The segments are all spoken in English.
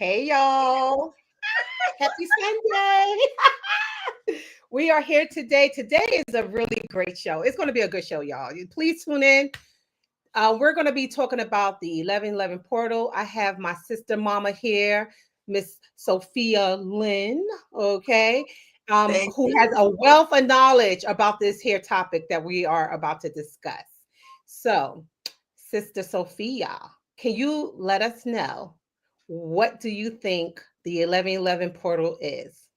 Hey, y'all. Happy Sunday. We are here today. Today is a really great show. It's going to be a good show, y'all. Please tune in. We're going to be talking about the 1111 portal. I have my sister mama here, Miss Sophia Lynn, okay, Thank who has you. a wealth of knowledge about this here topic that we are about to discuss. So, Sister Sophia, can you let us know what do you think the 1111 portal is?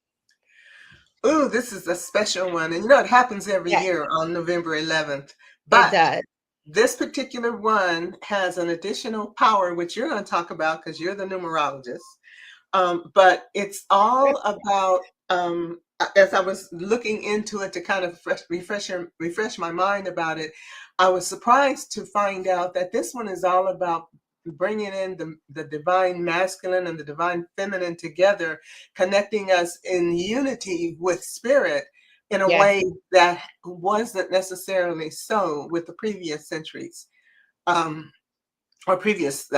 Ooh, this is a special one. And you know, it happens every Yes, year on November 11th. it But does. this particular one has an additional power, which you're going to talk about because you're the numerologist. But it's all about, as I was looking into it to kind of refresh my mind about it, I was surprised to find out that this one is all about bringing in the divine masculine and the divine feminine together, connecting us in unity with spirit in a Yes, way that wasn't necessarily so with the previous centuries. Um, or previous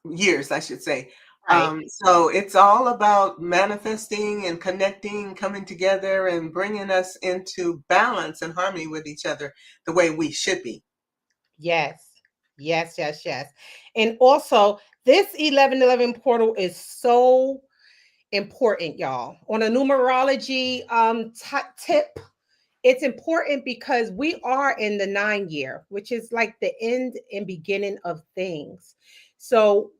years, I should say. right. So it's all about manifesting and connecting, coming together, and bringing us into balance and harmony with each other the way we should be. Yes. Yes, yes, yes. And also, this 1111 portal is so important, y'all. On a numerology tip, it's important because we are in the 9 year, which is like the end and beginning of things. So,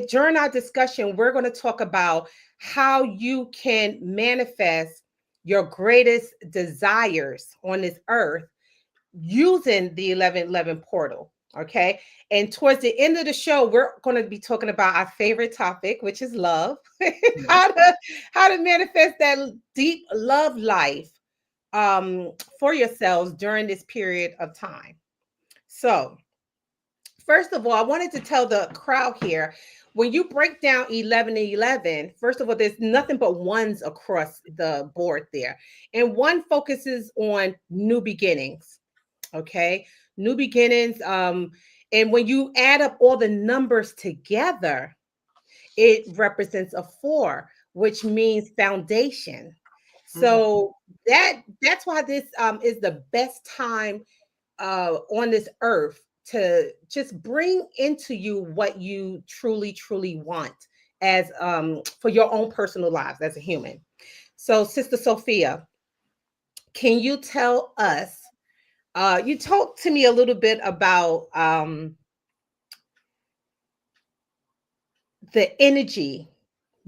during our discussion, we're going to talk about how you can manifest your greatest desires on this earth using the 1111 portal. Okay. And towards the end of the show, we're going to be talking about our favorite topic, which is love. Yes. how to manifest that deep love life for yourselves during this period of time. So, first of all, I wanted to tell the crowd here, when you break down 11 and 11, first of all, there's nothing but ones across the board there. And one focuses on new beginnings. Okay. New beginnings. And when you add up all the numbers together, it represents a four, which means foundation. Mhm. So that's why this is the best time on this earth to just bring into you what you truly want as for your own personal lives as a human. So, Sister Sophia, can you tell us? You talked to me a little bit about the energy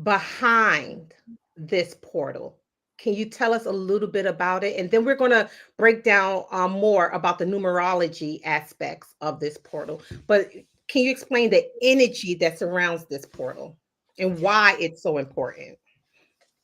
behind this portal. Can you tell us a little bit about it? And then we're going to break down more about the numerology aspects of this portal. But can you explain the energy that surrounds this portal and why it's so important?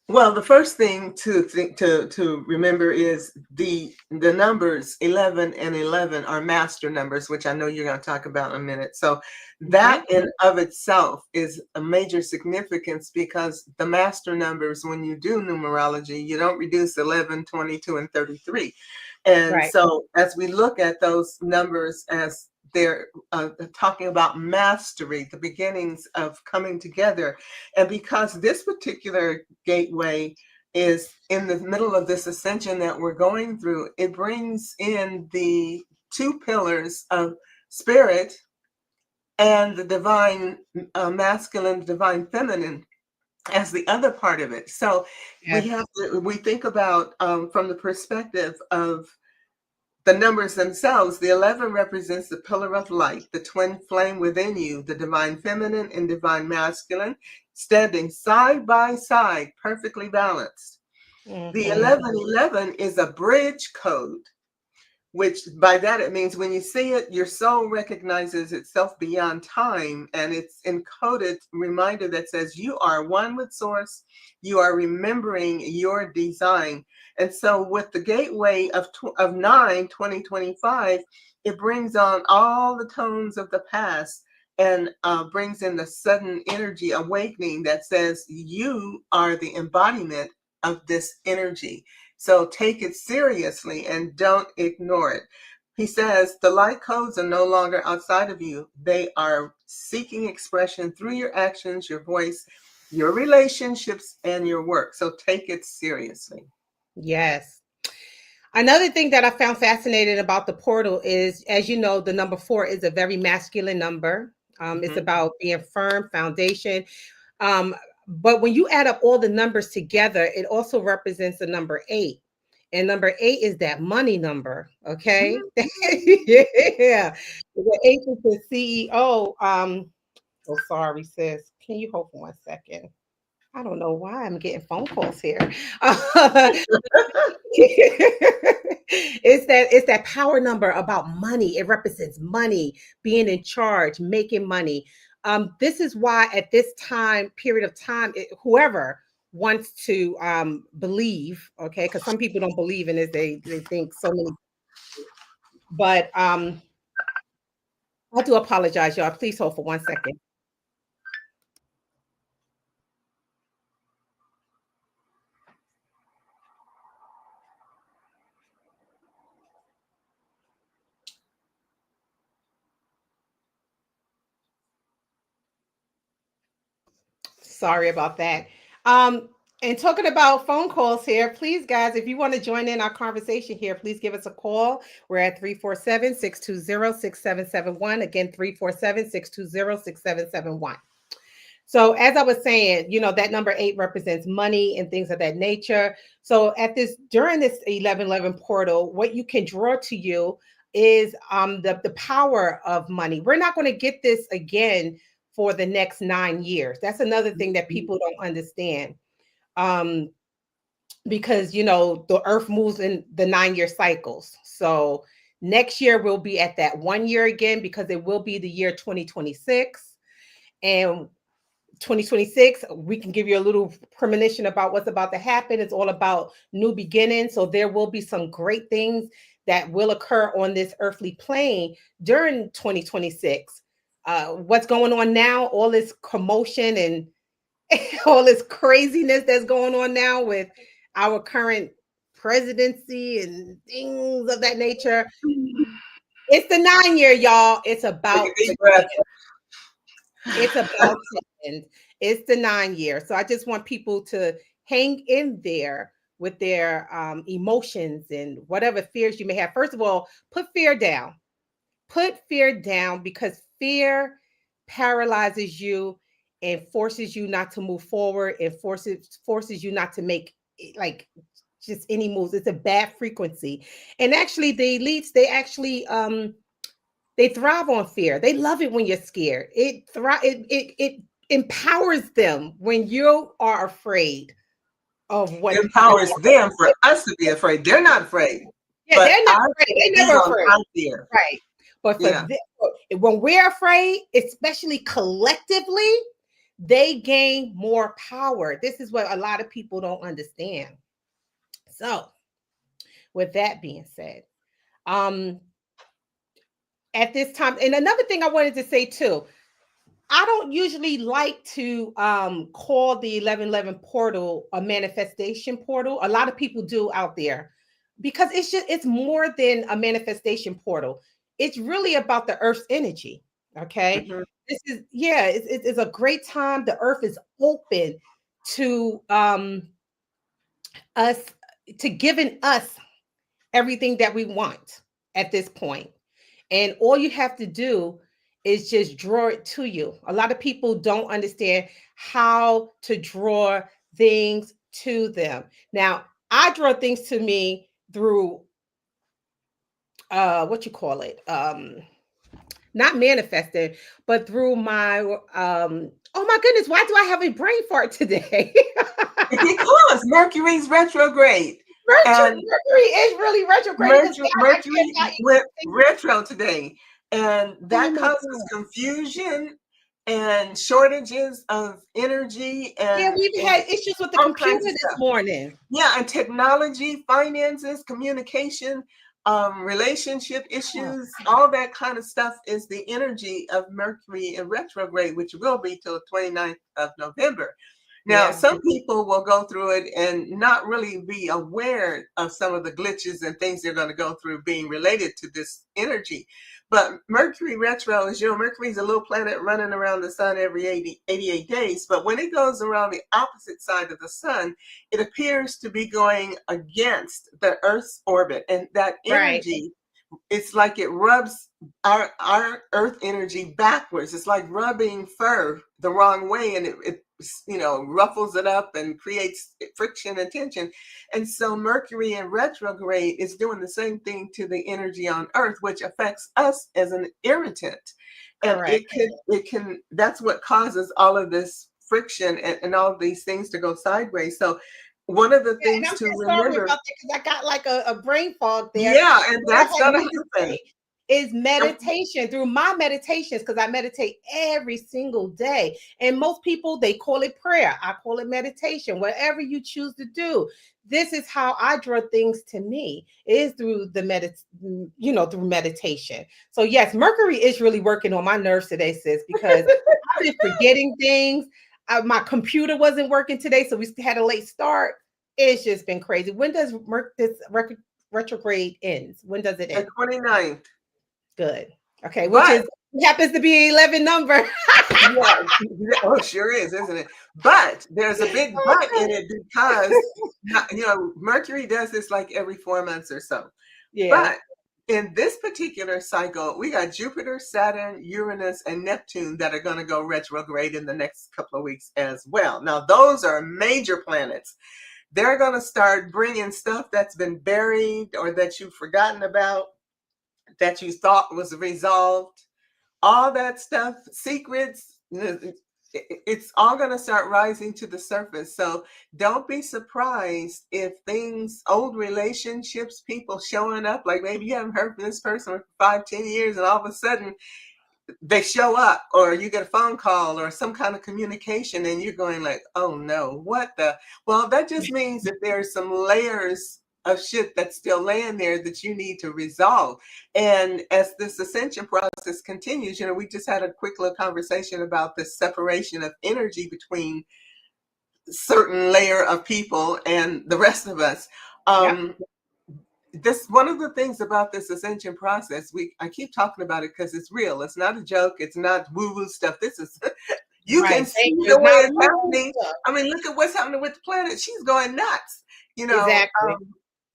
Well, the first thing to think to remember is the numbers 11 and 11 are master numbers, which I know you're going to talk about in a minute. So Mhm. that in of itself is a major significance because the master numbers, when you do numerology, you don't reduce 11, 22, and 33. And Right. so as we look at those numbers as they're talking about mastery, the beginnings of coming together, and because this particular gateway is in the middle of this ascension that we're going through, it brings in the two pillars of spirit and the divine masculine, divine feminine as the other part of it. So Yes. we think about from the perspective of the numbers themselves. The 11 represents the pillar of light, the twin flame within you, the divine feminine and divine masculine, standing side by side, perfectly balanced. The Hmm. 1111 is a bridge code, which by that it means when you see it, your soul recognizes itself beyond time, and it's encoded reminder that says you are one with source, you are remembering your design. And so with the gateway of 9 2025, it brings on all the tones of the past and brings in the sudden energy awakening that says you are the embodiment of this energy. So take it seriously and don't ignore it. He says the light codes are no longer outside of you. They are seeking expression through your actions, your voice, your relationships, and your work. So take it seriously. Yes. Another thing that I found fascinating about the portal is, as you know, the number 4 is a very masculine number. It's about being firm, foundation. Um, but when you add up all the numbers together, it also represents the number 8. And number 8 is that money number. Okay. Yeah. The 8 is the CEO. Oh, sorry, sis. Can you hold for 1 second? I don't know why I'm getting phone calls here. It's that power number about money. It represents money, being in charge, making money. This is why at this time period of time, whoever wants to believe, okay, because some people don't believe in this, they think so many, but I do apologize, y'all. Please hold for 1 second. Sorry about that. And talking about phone calls here, please, guys, if you want to join in our conversation here, please give us a call. We're at 347-620-6771. Again, 347-620-6771. So as I was saying, that number 8 represents money and things of that nature. So during this 1111 portal, what you can draw to you is the power of money. We're not going to get this again for the next 9 years. That's another thing that people don't understand. Because the earth moves in the 9-year cycles. So next year we'll be at that 1 year again, because it will be the year 2026. And 2026, we can give you a little premonition about what's about to happen. It's all about new beginnings. So there will be some great things that will occur on this earthly plane during 2026. What's going on now, all this commotion and all this craziness that's going on now with our current presidency and things of that nature. It's the 9-year, y'all. It's about it's the 9-year. So I just want people to hang in there with their emotions and whatever fears you may have. First of all, put fear down. Put fear down, because fear paralyzes you and forces you not to move forward, and forces you not to make like just any moves. It's a bad frequency. And actually the elites, they thrive on fear. They love it when you're scared. It empowers them when you are afraid of what It empowers them for us to be afraid. They're not afraid. Yeah, they're not afraid. They're never afraid. Fear. Right. But when we're afraid, especially collectively, they gain more power. This is what a lot of people don't understand. So, with that being said, at this time, and another thing I wanted to say too, I don't usually like to call the 1111 portal a manifestation portal. A lot of people do out there, because it's more than a manifestation portal. It's really about the earth's energy. Okay. Mm-hmm. It's a great time. The earth is open to us, to giving us everything that we want at this point. And all you have to do is just draw it to you. A lot of people don't understand how to draw things to them. Now, I draw things to me through not manifesting, but through my oh my goodness, why do I have a brain fart today? Because Mercury's retrograde. Mercury is really retrograde. Mercury went retro today, and that causes confusion and shortages of energy. And we've had issues with the computer this morning. Yeah, and technology, finances, communication, relationship issues, all that kind of stuff is the energy of Mercury in retrograde, which will be till the 29th of November. Now, some people will go through it and not really be aware of some of the glitches and things they're going to go through being related to this energy. But Mercury retro, as you know, Mercury's a little planet running around the sun every 88 days. But when it goes around the opposite side of the sun, it appears to be going against the Earth's orbit. And that Right. energy, it's like it rubs our earth energy backwards. It's like rubbing fur the wrong way, and it ruffles it up and creates friction and tension. And so Mercury in retrograde is doing the same thing to the energy on Earth, which affects us as an irritant. And Correct. it can that's what causes all of this friction and all of these things to go sideways. So one of the things I'm to so sorry remember, about that because I got like a brain fog there. yeah, and that's What I gonna need to happen. say is meditation through my meditations, because I meditate every single day. And most people, they call it prayer. I call it meditation, whatever you choose to do. This is how I draw things to me, is through the through meditation. So yes, Mercury is really working on my nerves today, sis, because I've been forgetting things. My computer wasn't working today, so we had a late start. It's just been crazy. When does this retrograde ends? When does it The end? 29th. Good. Okay, which But happens to be 11 number. yeah, oh, sure is, isn't it? But there's a big but in it because Mercury does this like every 4 months or so. Yeah. But in this particular cycle, we got Jupiter, Saturn, Uranus, and Neptune that are going to go retrograde in the next couple of weeks as well. Now, those are major planets. They're going to start bringing stuff that's been buried or that you've forgotten about, that you thought was resolved, all that stuff, secrets, it's all going to start rising to the surface. So don't be surprised if things, old relationships, people showing up, like maybe you haven't heard from this person for 5-10 years, and all of a sudden they show up, or you get a phone call or some kind of communication, and you're going like, oh no, what the? Well, that just means that there's some layers of shit that's still laying there that you need to resolve. And as this ascension process continues, we just had a quick little conversation about the separation of energy between certain layer of people and the rest of us. Yep. This one of the things about this ascension process, I keep talking about it because it's real. It's not a joke. It's not woo-woo stuff. This is you Right. can see Thank you. the It's way not it's happening. I mean, look at what's happening with the planet. She's going nuts. exactly.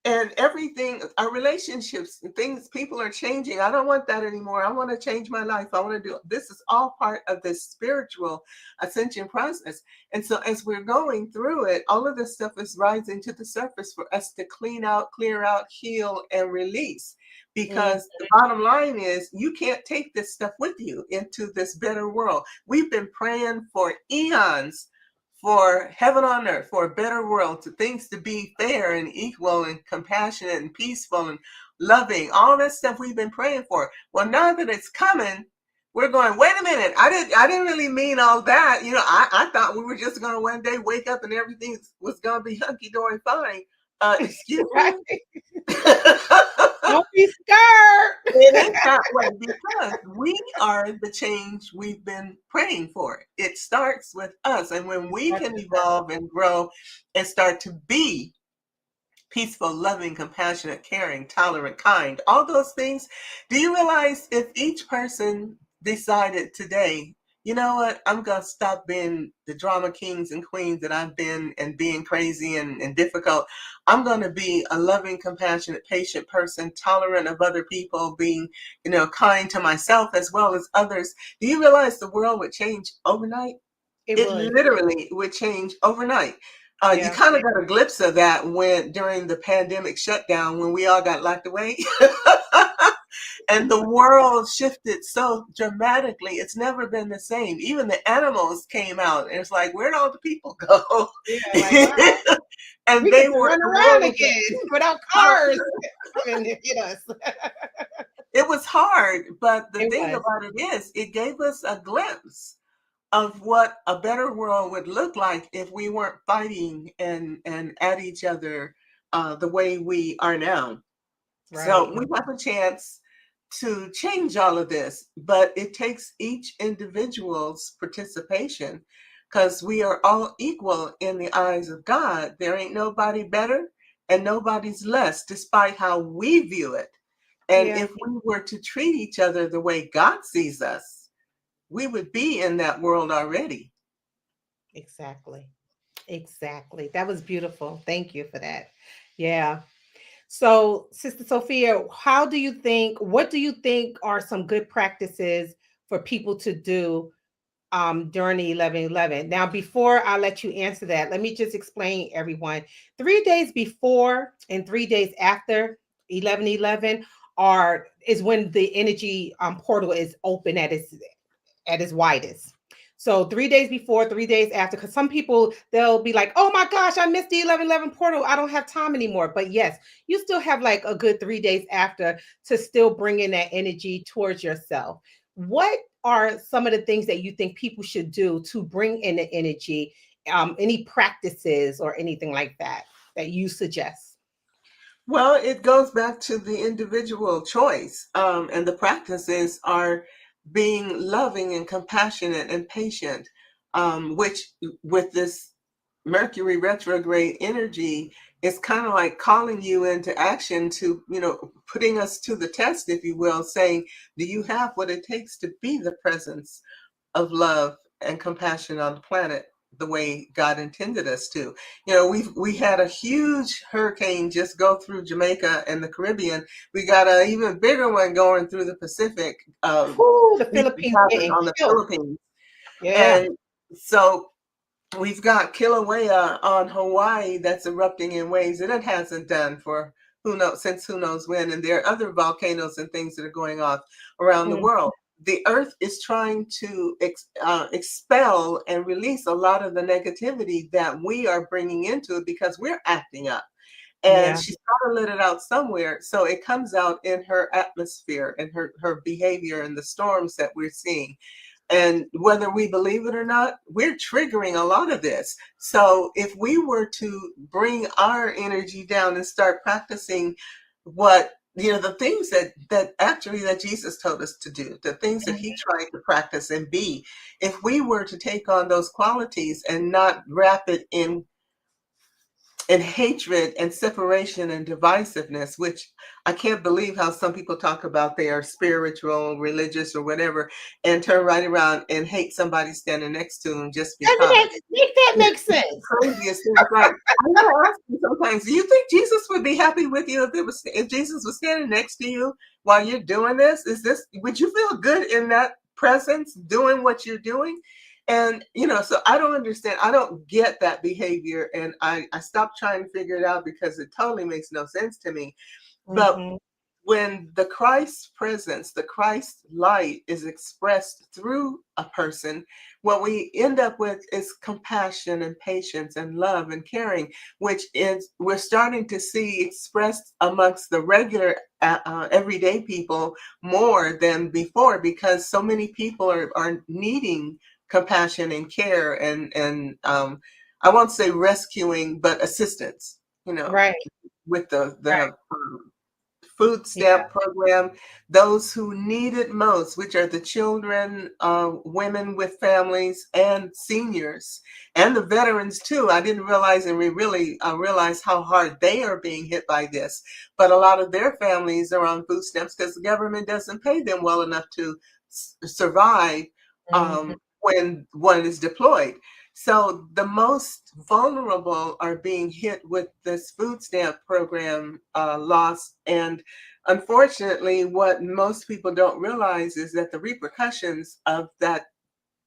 And everything, our relationships, things, people are changing. I don't want that anymore. I want to change my life. I want to do this. Is all part of this spiritual ascension process. And so as we're going through it, all of this stuff is rising to the surface for us to clean out, clear out, heal, and release. Because the bottom line is you can't take this stuff with you into this better world. We've been praying for eons for heaven on earth, for a better world, to things to be fair and equal and compassionate and peaceful and loving, all that stuff we've been praying for. Well, now that it's coming, we're going, wait a minute, I didn't really mean all that. I thought we were just going to one day wake up and everything was going to be hunky-dory fine. Excuse Right. me? Don't be scared. It is that way because we are the change we've been praying for. It starts with us. And when we can evolve and grow and start to be peaceful, loving, compassionate, caring, tolerant, kind, all those things, do you realize if each person decided today, you know what, I'm going to stop being the drama kings and queens that I've been and being crazy and difficult. I'm going to be a loving, compassionate, patient person, tolerant of other people, being, kind to myself as well as others. Do you realize the world would change overnight? It literally would change overnight. You kind of got a glimpse of that during the pandemic shutdown, when we all got locked away. And the world shifted so dramatically. It's never been the same. Even the animals came out, and it's like, where'd all the people go? Yeah, wow. And we they get to were run around again without cars coming to hit us. It was hard, but the It thing was. about it is, it gave us a glimpse of what a better world would look like if we weren't fighting and at each other the way we are now. So Right. we have a chance to change all of this, but it takes each individual's participation, because we are all equal in the eyes of God. There ain't nobody better and nobody's less, despite how we view it. And Yeah, if we were to treat each other the way God sees us, we would be in that world already. exactly. Exactly. That was beautiful. Thank you for that. Yeah. So, Sister Sophia, what do you think are some good practices for people to do during the 11/11? Now, before I let you answer that, let me just explain everyone. 3 days before and 3 days after 11/11 is when the energy portal is open at its widest. So 3 days before, 3 days after, because some people they'll be like, "Oh my gosh, I missed the 11/11 portal. I don't have time anymore." But yes, you still have like a good 3 days after to still bring in that energy towards yourself. What are some of the things that you think people should do to bring in the energy? Any practices or anything like that you suggest? Well, it goes back to the individual choice. And the practices are being loving and compassionate and patient, which with this Mercury retrograde energy is kind of like calling you into action to, putting us to the test, if you will, saying, do you have what it takes to be the presence of love and compassion on the planet the way God intended us to? We had a huge hurricane just go through Jamaica and the Caribbean. We got an even bigger one going through the Pacific. Whew, the Recently Philippines happened getting on the killed. Philippines, Yeah. and so we've got Kilauea on Hawaii that's erupting in waves that it hasn't done for who knows when. And there are other volcanoes and things that are going off around the Mm, world. The earth is trying to expel and release a lot of the negativity that we are bringing into it because we're acting up. And yeah. she's got to let it out somewhere. So it comes out in her atmosphere and her behavior and the storms that we're seeing. And whether we believe it or not, we're triggering a lot of this. So if we were to bring our energy down and start practicing the things that Jesus told us to do, the things that he tried to practice and be, if we were to take on those qualities and not wrap it in hatred and separation and divisiveness, which I can't believe how some people talk about they are spiritual, religious, or whatever, and turn right around and hate somebody standing next to them just Doesn't because. that make sense? Craziest things. Like, I gotta ask you sometimes, do you think Jesus would be happy with you if Jesus was standing next to you while you're doing this? Would you feel good in that presence doing what you're doing? And so I don't understand. I don't get that behavior, and I stopped trying to figure it out because it totally makes no sense to me. But Mhm. when the Christ presence, the Christ light is expressed through a person, what we end up with is compassion and patience and love and caring, which is we're starting to see expressed amongst the regular everyday people more than before, because so many people are needing compassion and care and I won't say rescuing, but assistance, Right, with the right. food Yeah. stamp program, those who need it most, which are the children, women with families, and seniors, and the veterans too. I didn't realize, and we really realize how hard they are being hit by this. But a lot of their families are on food stamps because the government doesn't pay them well enough to survive Mhm. when one is deployed. So the most vulnerable are being hit with this food stamp program loss. And unfortunately, what most people don't realize is that the repercussions of that,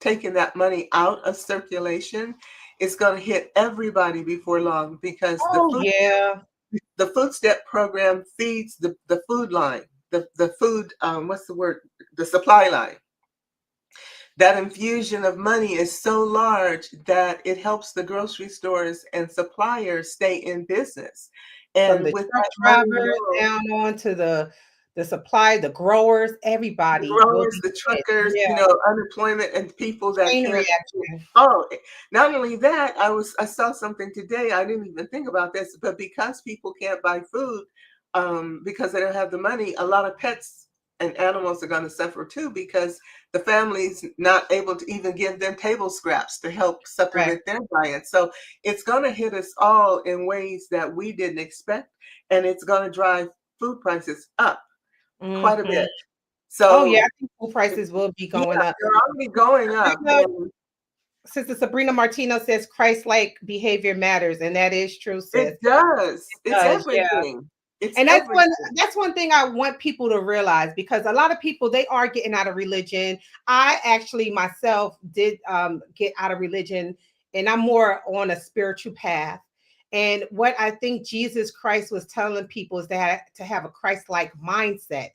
taking that money out of circulation, is going to hit everybody before long, because Oh, yeah. the food stamp program feeds the food line, the food, what's the word? The supply line. That infusion of money is so large that it helps the grocery stores and suppliers stay in business. From And the with truck that money drivers low, down on to the supply, the growers, the everybody will growers, be the hit. truckers, Yeah. unemployment, and people that Chain can't. reaction. Oh, not only that, I saw something today. I didn't even think about this, but because people can't buy food, because they don't have the money, a lot of pets and animals are going to suffer too, because the family's not able to even give them table scraps to help Correct. supplement their diet. So it's going to hit us all in ways that we didn't expect, and it's going to drive food prices up. quite a Mhm. bit. Oh, yeah, So I think food prices will be yeah, going up. they're already going up. Sabrina Sister Sabrina Martino says Christ-like behavior matters, and that is true, sis. It does. It It's does, yeah. everything. It's And everything. that's one thing I want people to realize, because a lot of people, they are getting out of religion. I actually myself did get out of religion, and I'm more on a spiritual path. And what I think Jesus Christ was telling people is that to have a Christ-like mindset.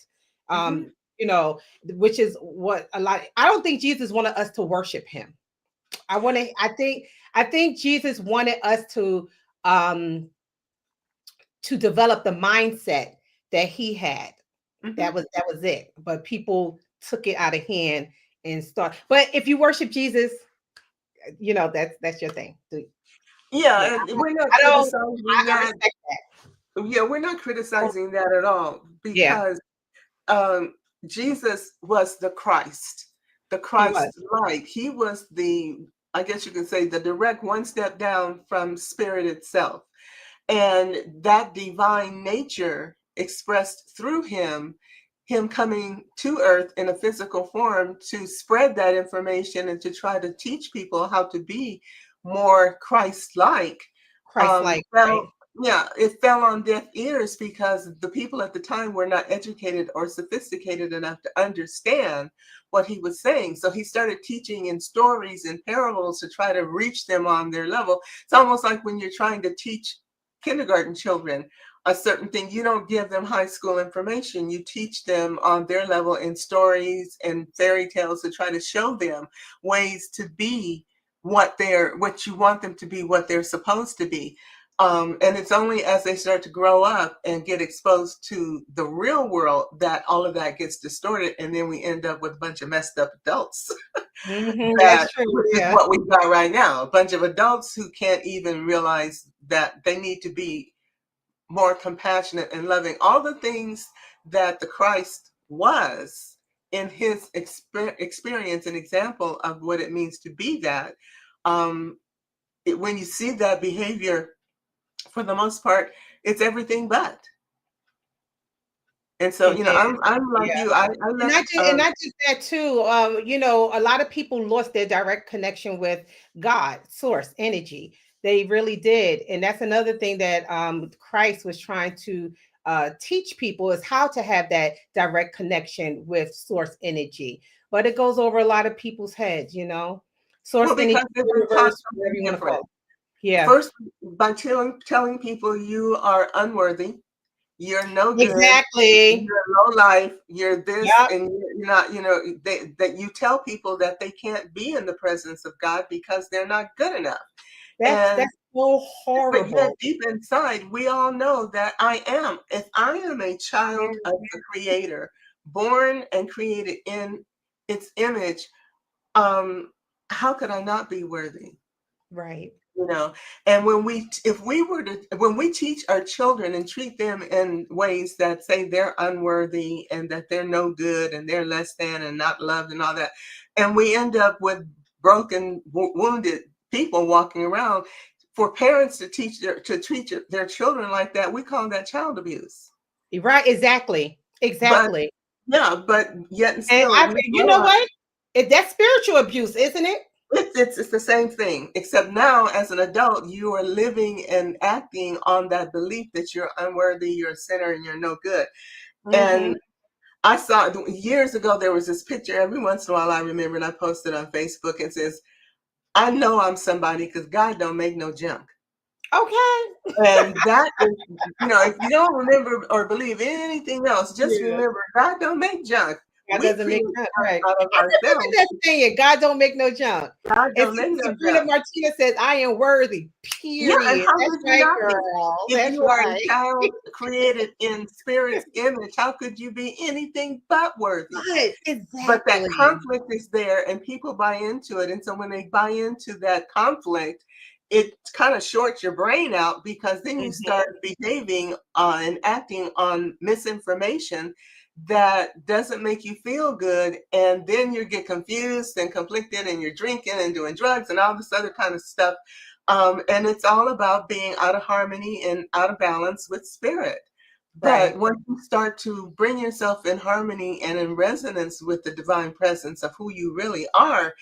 Mhm. You know, which is what a lot, I don't think Jesus wanted us to worship him. I think Jesus wanted us um to develop the mindset that he had. Mhm. That was it. But people took it out of hand and start. But if you worship Jesus, you know that's your thing. Yeah, Yeah, and we're not I don't. criticizing I that. respect that. Yeah, we're not criticizing that at all Yeah, because um, Jesus was the he was. Christ like. He was I guess you could say, the direct one step down from spirit itself. And that divine nature expressed through him coming to earth in a physical form to spread that information and to try to teach people how to be more Christ-like, Christ-like, fell, right? yeah, it fell on deaf ears because the people at the time were not educated or sophisticated enough to understand what he was saying. So he started teaching in stories and parables to try to reach them on their level. It's almost like when you're trying to teach kindergarten children a certain thing, you don't give them high school information. You teach them on their level in stories and fairy tales to try to show them ways to be what you want them to be, what they're supposed to be. And it's only as they start to grow up and get exposed to the real world that all of that gets distorted, and then we end up with a bunch of messed up adults. That That's true. which is Yeah. what we've got right now. A bunch of adults who can't even realize that they need to be more compassionate and loving. All the things that the Christ was in his experience and example of what it means to be that. Um, when you see that behavior, for the most part, it's everything but. And so, It I'm like is. you. I And let not just that too. You know, a lot of people lost their direct connection with God, source, energy. They really did. And that's another thing that Christ was trying to teach people, is how to have that direct connection with source energy. But it goes over a lot of people's heads, you know. Source well, energy, because they've been taught universe, whatever something you want to call different. it. Yeah, First, by telling people you are unworthy, you're no good, exactly. you're low life, you're this, Yep. and you're not, that you tell people that they can't be in the presence of God because they're not good enough. And That's so but yet horrible. deep inside, we all know that I am. If I am a child of the Creator, born and created in its image, um, how could I not be worthy? Right. You know, and if we were to, when we teach our children and treat them in ways that say they're unworthy and that they're no good and they're less than and not loved and all that, and we end up with broken, wounded people walking around, for parents to treat their children like that, we call that child abuse. Right, exactly. But Exactly. yeah, but yet and And still, we you know grow up. what? That's spiritual abuse, isn't it? It's the same thing, except now as an adult, you are living and acting on that belief that you're unworthy, you're a sinner, and you're no good. Hmm. And I saw years ago, there was this picture, every once in a while I remember, and I posted on Facebook, and says, I know I'm somebody because God don't make no junk. Okay. And that is, if you don't remember or believe anything else, just Yeah. remember God don't make junk. God We doesn't create make junk, junk right? out of I remember ourselves. that saying, God don't make no junk. God And don't make Sister no Sabrina junk. Martinez says, I am worthy. Yeah, and Period. how That's could you right, not be? girl. If That's you are a right. child created in spirit's image, how could you be anything but worthy? Right. But that Exactly. conflict is there and people buy into it. And so when they buy into that conflict, it kind of shorts your brain out because then you Mhm. start behaving and acting on misinformation that doesn't make you feel good. And then you get confused and conflicted and you're drinking and doing drugs and all this other kind of stuff. And it's all about being out of harmony and out of balance with spirit. But Right. once you start to bring yourself in harmony and in resonance with the divine presence of who you really are,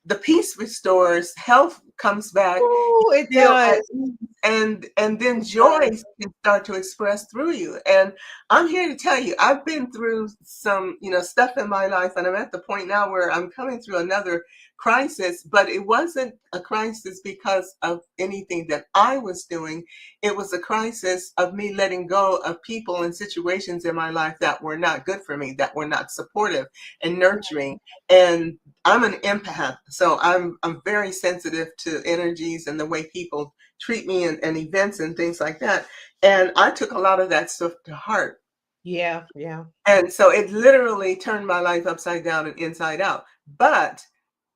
the peace restores, health comes back, Oh, it feel at does. ease, and then It joy does. can start to express through you. And I'm here to tell you, I've been through some, stuff in my life, and I'm at the point now where I'm coming through another crisis, but it wasn't a crisis because of anything that I was doing. It was a crisis of me letting go of people and situations in my life that were not good for me, that were not supportive and nurturing. And I'm an empath, so I'm very sensitive to energies and the way people treat me and events and things like that. And I took a lot of that stuff to heart. Yeah, yeah. And so it literally turned my life upside down and inside out. But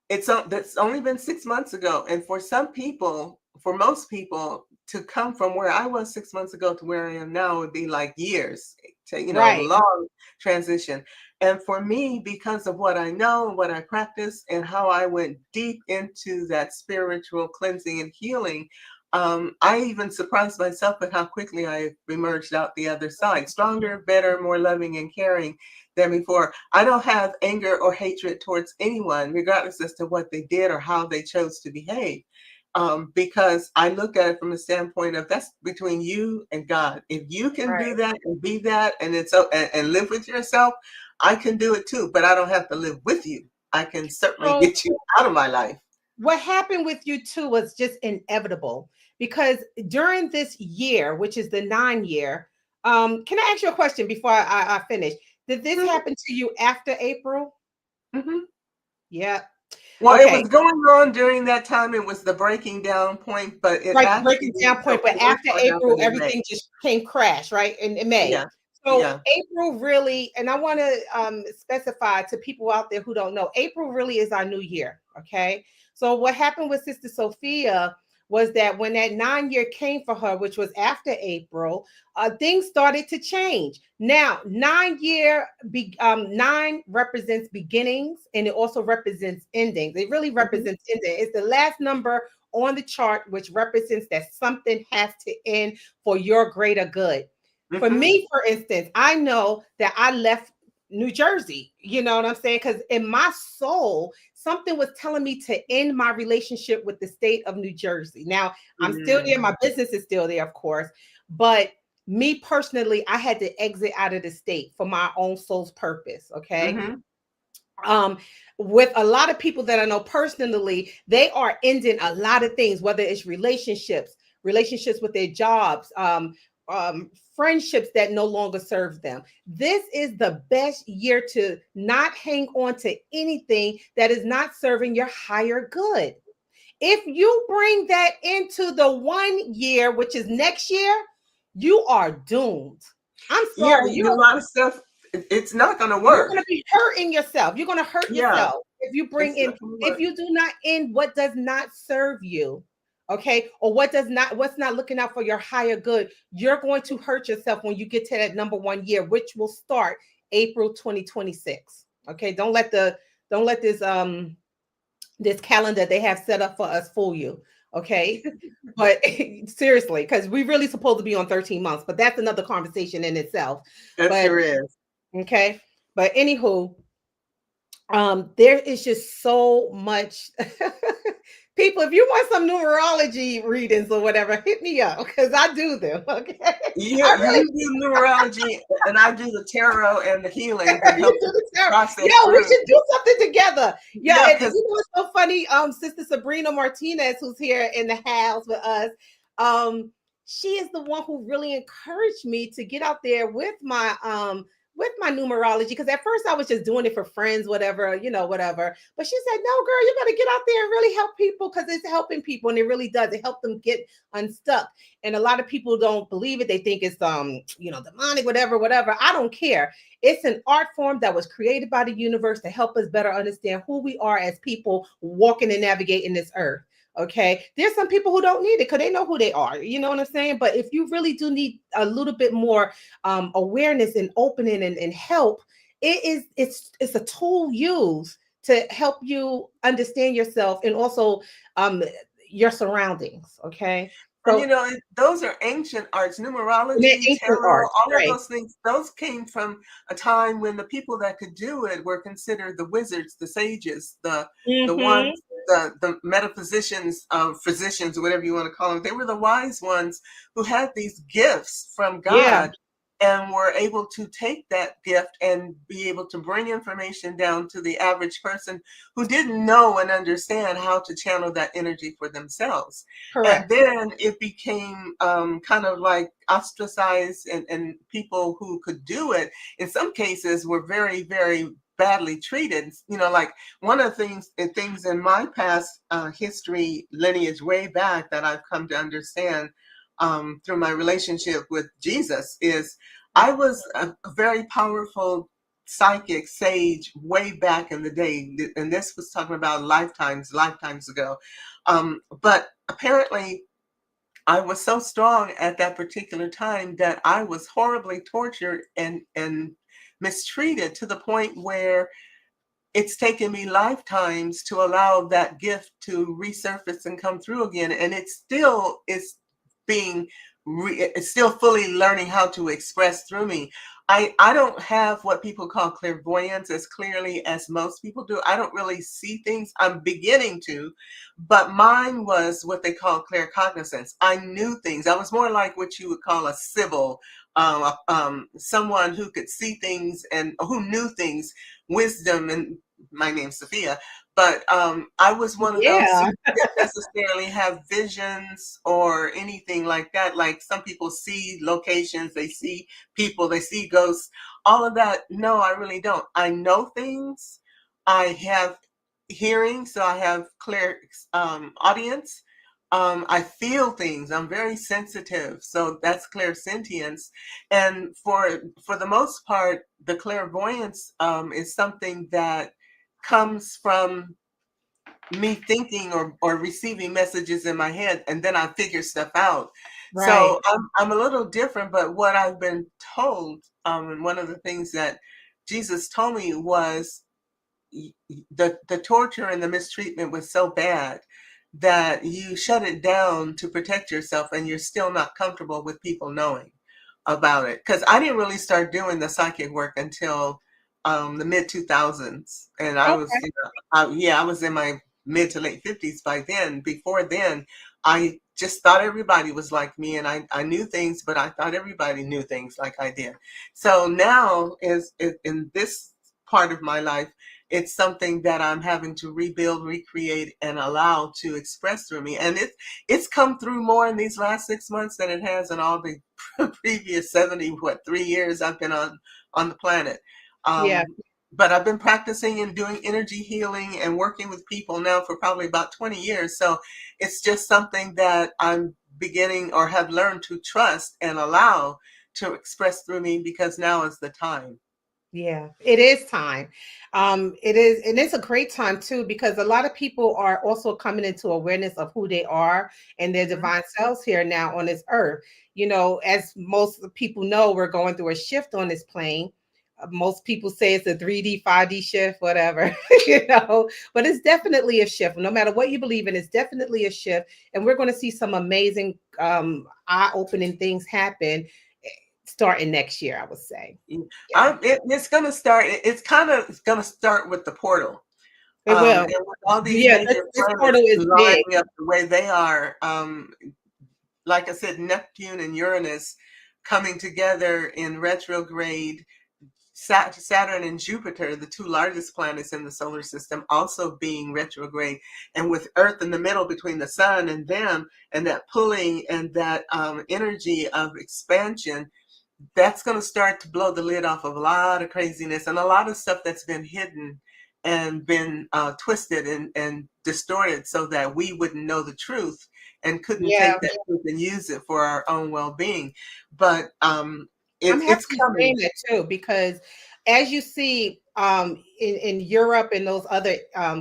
that's only been 6 months ago. And for some people, for most people, to come from where I was 6 months ago to where I am now would be like years, Right. long transition. And for me, because of what I know, what I practice, and how I went deep into that spiritual cleansing and healing, I even surprised myself at how quickly I emerged out the other side, stronger, better, more loving and caring than before. I don't have anger or hatred towards anyone, regardless as to what they did or how they chose to behave. Because I look at it from the standpoint of that's between you and God. If you can do Right. that and be that, and and live with yourself, I can do it too. But I don't have to live with you. I can certainly So get you out of my life. what happened with you too was just inevitable because during this year, which is the 9 year, can I ask you a question before I finish? Did this Mhm, happen to you after April? mhm. Yeah. Well, it Okay. was going on during that time. It was the breaking down point, but it Right, actually, breaking down the point, but worst after part April, happened in May. everything just came crash, right? In May. Yeah, So yeah. April really, and I want to specify to people out there who don't know, April really is our new year. Okay. So what happened with Sister Sophia was that when that 9 year came for her, which was after April, things started to change. Now, 9 year, 9 represents beginnings and it also represents endings. It really Mhm, represents ending. It's the last number on the chart, which represents that something has to end for your greater good. For mhm. me, for instance, I know that I left New Jersey. You know what I'm saying? Because in my soul, something was telling me to end my relationship with the state of New Jersey. Now, I'm still there. Mm, My business is still there, of course. But me personally, I had to exit out of the state for my own soul's purpose. Okay. mhm. um with a lot of people that I know personally, they are ending a lot of things, whether it's relationships with their jobs, friendships that no longer serve them. This is the best year to not hang on to anything that is not serving your higher good. If you bring that into the 1 year, which is next year, you are doomed. I'm Yeah, sorry, a lot of stuff, it's not gonna you're work. going to be hurting yourself. You're going to hurt Yeah, yourself if you bring it's in, not gonna if work. you do not end what does not serve you, okay, or what's not looking out for your higher good. You're going to hurt yourself when you get to that number 1 year, which will start April 2026. Okay, don't let this calendar they have set up for us fool you. Okay, but seriously, because we really supposed to be on 13 months, but that's another conversation in itself. That But sure is. okay, but anywho, there is just so much. People, if you want some numerology readings or whatever, hit me up because I do them. Okay, You I really you do numerology, and I do the tarot and the healings and you help do you the tarot. process Yo, we through. should do something together. Yeah, Yeah, and because you know what's so funny? Sister Sabrina Martinez, who's here in the house with us, she is the one who really encouraged me to get out there with my numerology. Because at first I was just doing it for friends, whatever, whatever. But she said, "No, girl, you got to get out there and really help people because it's helping people, and it really does. It helps them get unstuck." And a lot of people don't believe it. They think it's demonic, whatever. I don't care. It's an art form that was created by the universe to help us better understand who we are as people walking and navigating this earth. Okay. There's some people who don't need it because they know who they are. You know what I'm saying? But if you really do need a little bit more awareness and opening and help, it's a tool used to help you understand yourself and also um your surroundings. Okay. And So those are ancient arts, and they're numerology, ancient tarot, arts, all of right? those things. Those came from a time when the people that could do it were considered the wizards, the sages, the Mm-hmm. ones, the metaphysicians, physicians, whatever you want to call them. They were the wise ones who had these gifts from Yeah, God and were able to take that gift and be able to bring information down to the average person who didn't know and understand how to channel that energy for themselves. And correct. then it became kind of like ostracized, and people who could do it, in some cases, were very, very badly treated. Like one of the things in my past history lineage way back that I've come to understand through my relationship with Jesus is I was a very powerful psychic sage way back in the day, and this was talking about lifetimes ago. But apparently, I was so strong at that particular time that I was horribly tortured and mistreated to the point where it's taken me lifetimes to allow that gift to resurface and come through again. And it still is being, it's still fully learning how to express through me. I don't have what people call clairvoyance as clearly as most people do. I don't really see things. I'm beginning to, but mine was what they call claircognizance. I knew things. I was more like what you would call a civil, someone who could see things and who knew things, wisdom. And my name's Sophia, but I was one of those Yeah, who didn't necessarily have visions or anything like that. Like some people see locations, they see people, they see ghosts, all of that. No, I really don't. I know things. I have hearing, so I have clear audience. I feel things. I'm very sensitive, so that's clairsentience. And for the most part, the clairvoyance is something that comes from me thinking or receiving messages in my head, and then I figure stuff out. right. So I'm a little different, but what I've been told, and one of the things that Jesus told me was the torture and the mistreatment was so bad that you shut it down to protect yourself, and you're still not comfortable with people knowing about it. Because I didn't really start doing the psychic work until the mid 2000s, and I was, Okay. I was in my mid to late 50s by then. Before then, I just thought everybody was like me, and I knew things, but I thought everybody knew things like I did. So now, in this part of my life, it's something that I'm having to rebuild, recreate, and allow to express through me. And it's come through more in these last 6 months than it has in all the previous 3 years I've been on the planet. Yeah. But I've been practicing and doing energy healing and working with people now for probably about 20 years. So it's just something that I'm beginning or have learned to trust and allow to express through me, because now is the time. Yeah, it is time. It is, and it's a great time too, because a lot of people are also coming into awareness of who they are and their Mhm. divine selves here now on this earth. As most people know, we're going through a shift on this plane. Most people say it's a 3D, 5D shift, whatever, but it's definitely a shift. No matter what you believe in, it's definitely a shift. And we're going to see some amazing, eye-opening things happen starting next year, I would say. Mm. Yeah, It's going to start. It's kind of going to start with the portal, it will. and with all these Yeah, this, major this portal planets is big. lining up the way they are. Like I said, Neptune and Uranus coming together in retrograde. Saturn and Jupiter, the two largest planets in the solar system, also being retrograde, and with Earth in the middle between the sun and them, and that pulling and that energy of expansion, that's going to start to blow the lid off of a lot of craziness and a lot of stuff that's been hidden and been twisted and distorted so that we wouldn't know the truth and couldn't Yeah, take that truth and use it for our own well-being. But I'm happy it's you're coming. saying that too, because as you see, in Europe and those other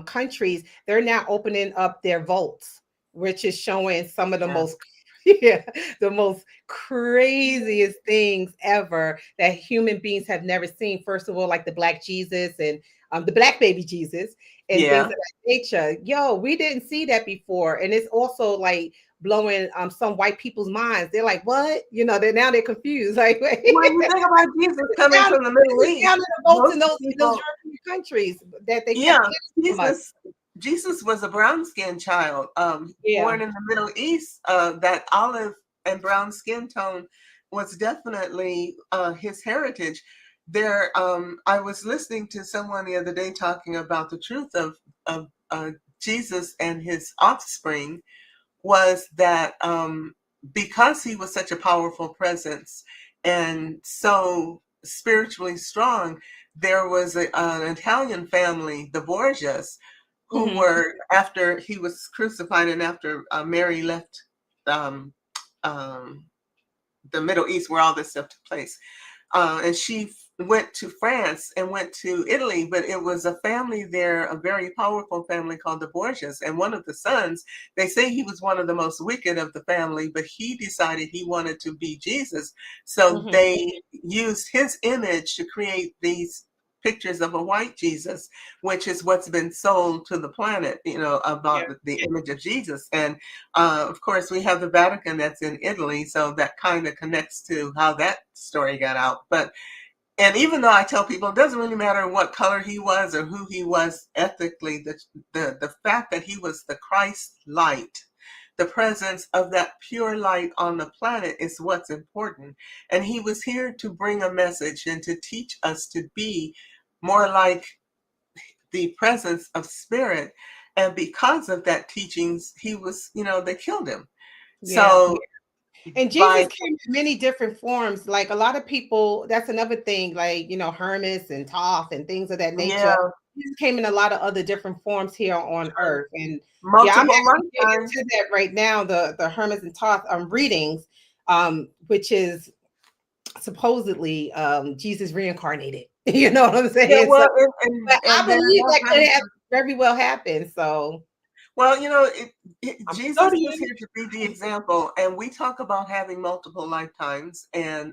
countries, they're now opening up their vaults, which is showing some of the Yeah. most yeah, the most craziest things ever that human beings have never seen. First of all, like the Black Jesus and the Black baby Jesus and things of Yeah. that nature. Yo, we didn't see that before, and it's also like blowing some white people's minds. They're like, what? You know, they're confused. Like, wait. When you think about Jesus coming from the Middle East, down to the votes in most those people, European countries that they yeah, kept so much. Jesus was a brown-skinned child, Yeah. born in the Middle East. That olive and brown skin tone was definitely his heritage. I was listening to someone the other day talking about the truth of Jesus and his offspring was that because he was such a powerful presence and so spiritually strong, there was an Italian family, the Borgias, who were, after he was crucified and after Mary left um, um, the Middle East where all this stuff took place. And she went to France and went to Italy, but it was a family there, a very powerful family called the Borgias. And one of the sons, they say he was one of the most wicked of the family, but he decided he wanted to be Jesus. So they used his image to create these pictures of a white Jesus, which is what's been sold to the planet, you know, about the image of Jesus. And of course, we have the Vatican that's in Italy, so that kind of connects to how that story got out. And even though I tell people it doesn't really matter what color he was or who he was ethically, the fact that he was the Christ light, the presence of that pure light on the planet is what's important. And he was here to bring a message and to teach us to be more like the presence of spirit. And because of that teachings, he was, you know, they killed him. So and Jesus came in many different forms. Like a lot of people, that's another thing, like, you know, Hermes and Thoth and things of that nature. Jesus came in a lot of other different forms here on earth. And I'm actually getting into that right now, the Hermes and Thoth readings, which is supposedly Jesus reincarnated. You know what I'm saying? Yeah, well, but I believe that could have very well happened. So, well, you know, Jesus was here to be the example, and we talk about having multiple lifetimes, and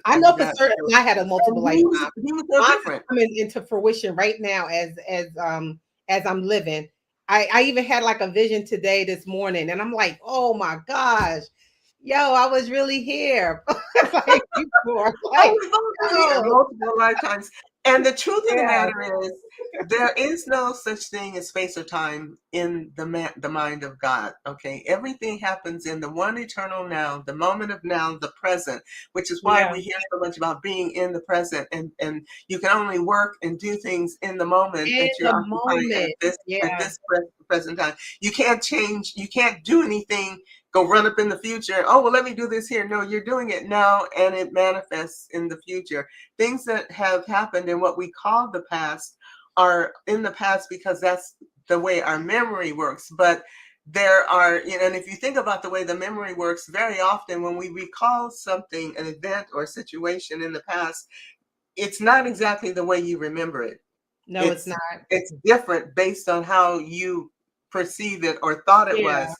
I know for certain I had a multiple lifetime. He was no different. Coming into fruition right now as I'm living. I even had like a vision today this morning, and I'm like, oh my gosh, yo, I was really here. Like, multiple lifetimes. And the truth of the matter is, there is no such thing as space or time in the mind of God. Okay, everything happens in the one eternal now, the moment of now, the present, which is why we hear so much about being in the present. And you can only work and do things in the moment that you're occupying at this present time. You can't change. You can't do anything. Go run up in the future. Oh, well, let me do this here. No, you're doing it now, and it manifests in the future. Things that have happened in what we call the past are in the past because that's the way our memory works. But there are, you know, and if you think about the way the memory works, very often when we recall something, an event or situation in the past, it's not exactly the way you remember it. No, it's not. It's different based on how you perceive it or thought it was.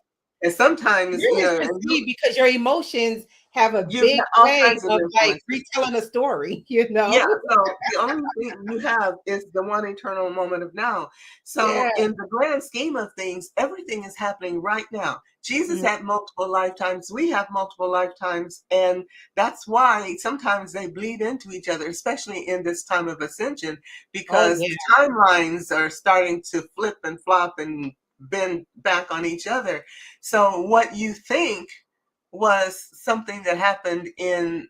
And sometimes, you know, because your emotions have a big way of like retelling a story, you know? Yeah, so the only thing you have is the one eternal moment of now. So in the grand scheme of things, everything is happening right now. Jesus had multiple lifetimes. We have multiple lifetimes. And that's why sometimes they bleed into each other, especially in this time of ascension, because the timelines are starting to flip and flop and bend back on each other. So what you think was something that happened in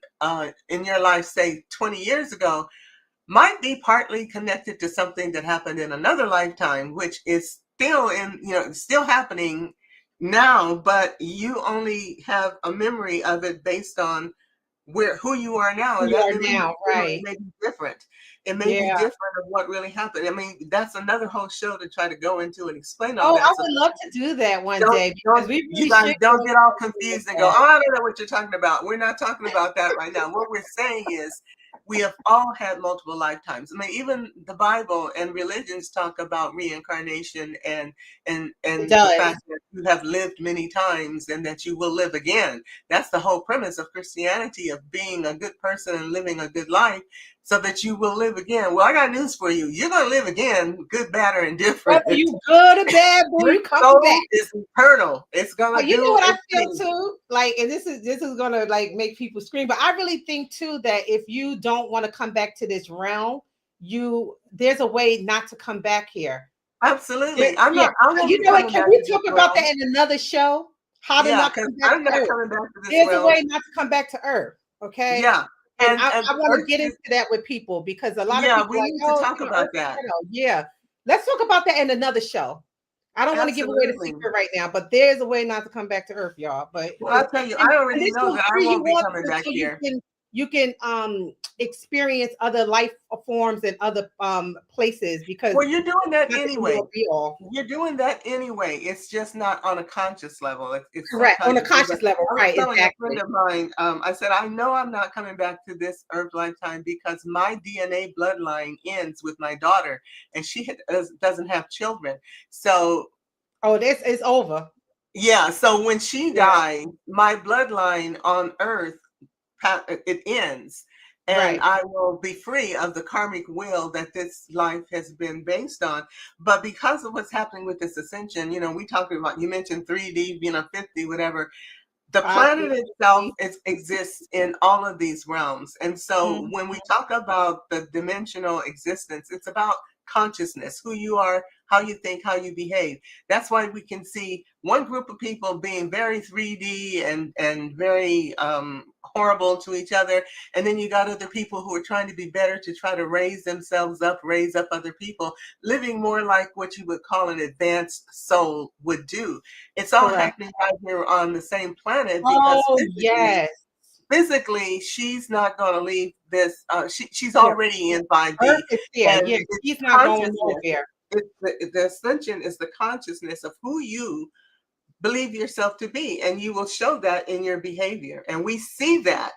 your life, say 20 years ago, might be partly connected to something that happened in another lifetime, which is still still happening now, but you only have a memory of it based on who you are now. And that now, right? It may be different. It may be different of what really happened. I mean, that's another whole show to try to go into and explain all that. I would love to do that one day because you guys don't get all confused and go, oh, I don't know what you're talking about. We're not talking about that right now. What we're saying is we have all had multiple lifetimes. I mean, even the Bible and religions talk about reincarnation and the fact that you have lived many times and that you will live again. That's the whole premise of Christianity, of being a good person and living a good life, so that you will live again. Well, I got news for you. You're going to live again, good, bad, or indifferent. Whether you good or bad, boy, Your you coming soul back. is eternal. It's going Oh, to you know do what I its feel thing. too? Like, and this is gonna like make people scream, but I really think too that if you don't want to come back to this realm, there's a way not to come back here. Absolutely. Yeah. I won't You be know what? coming Can back we to this talk about that realm. in another show? How to Yeah, not because come back I'm to not Earth. coming back to this There's a realm. way not to come back to Earth. Okay. Yeah. And And I want to Earth get is, into that with people because a lot of yeah, people we are like, need to oh, talk about Earth is that. ghetto. Yeah. Let's talk about that in another show. I don't want to give away the Absolutely. secret right now, but there's a way not to come back to Earth, y'all. But Well, I'll tell you, I and already this know will that I free you won't be up coming back so here. you can experience other life forms and other places because Well, you're doing that not the end anyway. all be all. You're doing that anyway. It's just not on a conscious level. It's Correct. On a subconscious. conscious level, I was right? telling a friend Exactly. of mine, I said, I know I'm not coming back to this earth lifetime because my DNA bloodline ends with my daughter and she doesn't have children. So, Oh, this is over. yeah. So when she Yeah. dies, my bloodline on earth, it ends. And Right. I will be free of the karmic will that this life has been based on. But because of what's happening with this ascension, we talked about, you mentioned 3D, 50, whatever. The planet itself exists in all of these realms. And so when we talk about the dimensional existence, it's about consciousness, who you are, how you think, how you behave. That's why we can see one group of people being very 3D and very horrible to each other. And then you got other people who are trying to be better, to try to raise themselves up, raise up other people, living more like what you would call an advanced soul would do. It's all happening right here on the same planet because physically she's not going to leave this. She's already in 5D. Earth is there. And Yeah, it's she's not going consciousness. nowhere. The ascension is the consciousness of who you believe yourself to be, and you will show that in your behavior. And we see that.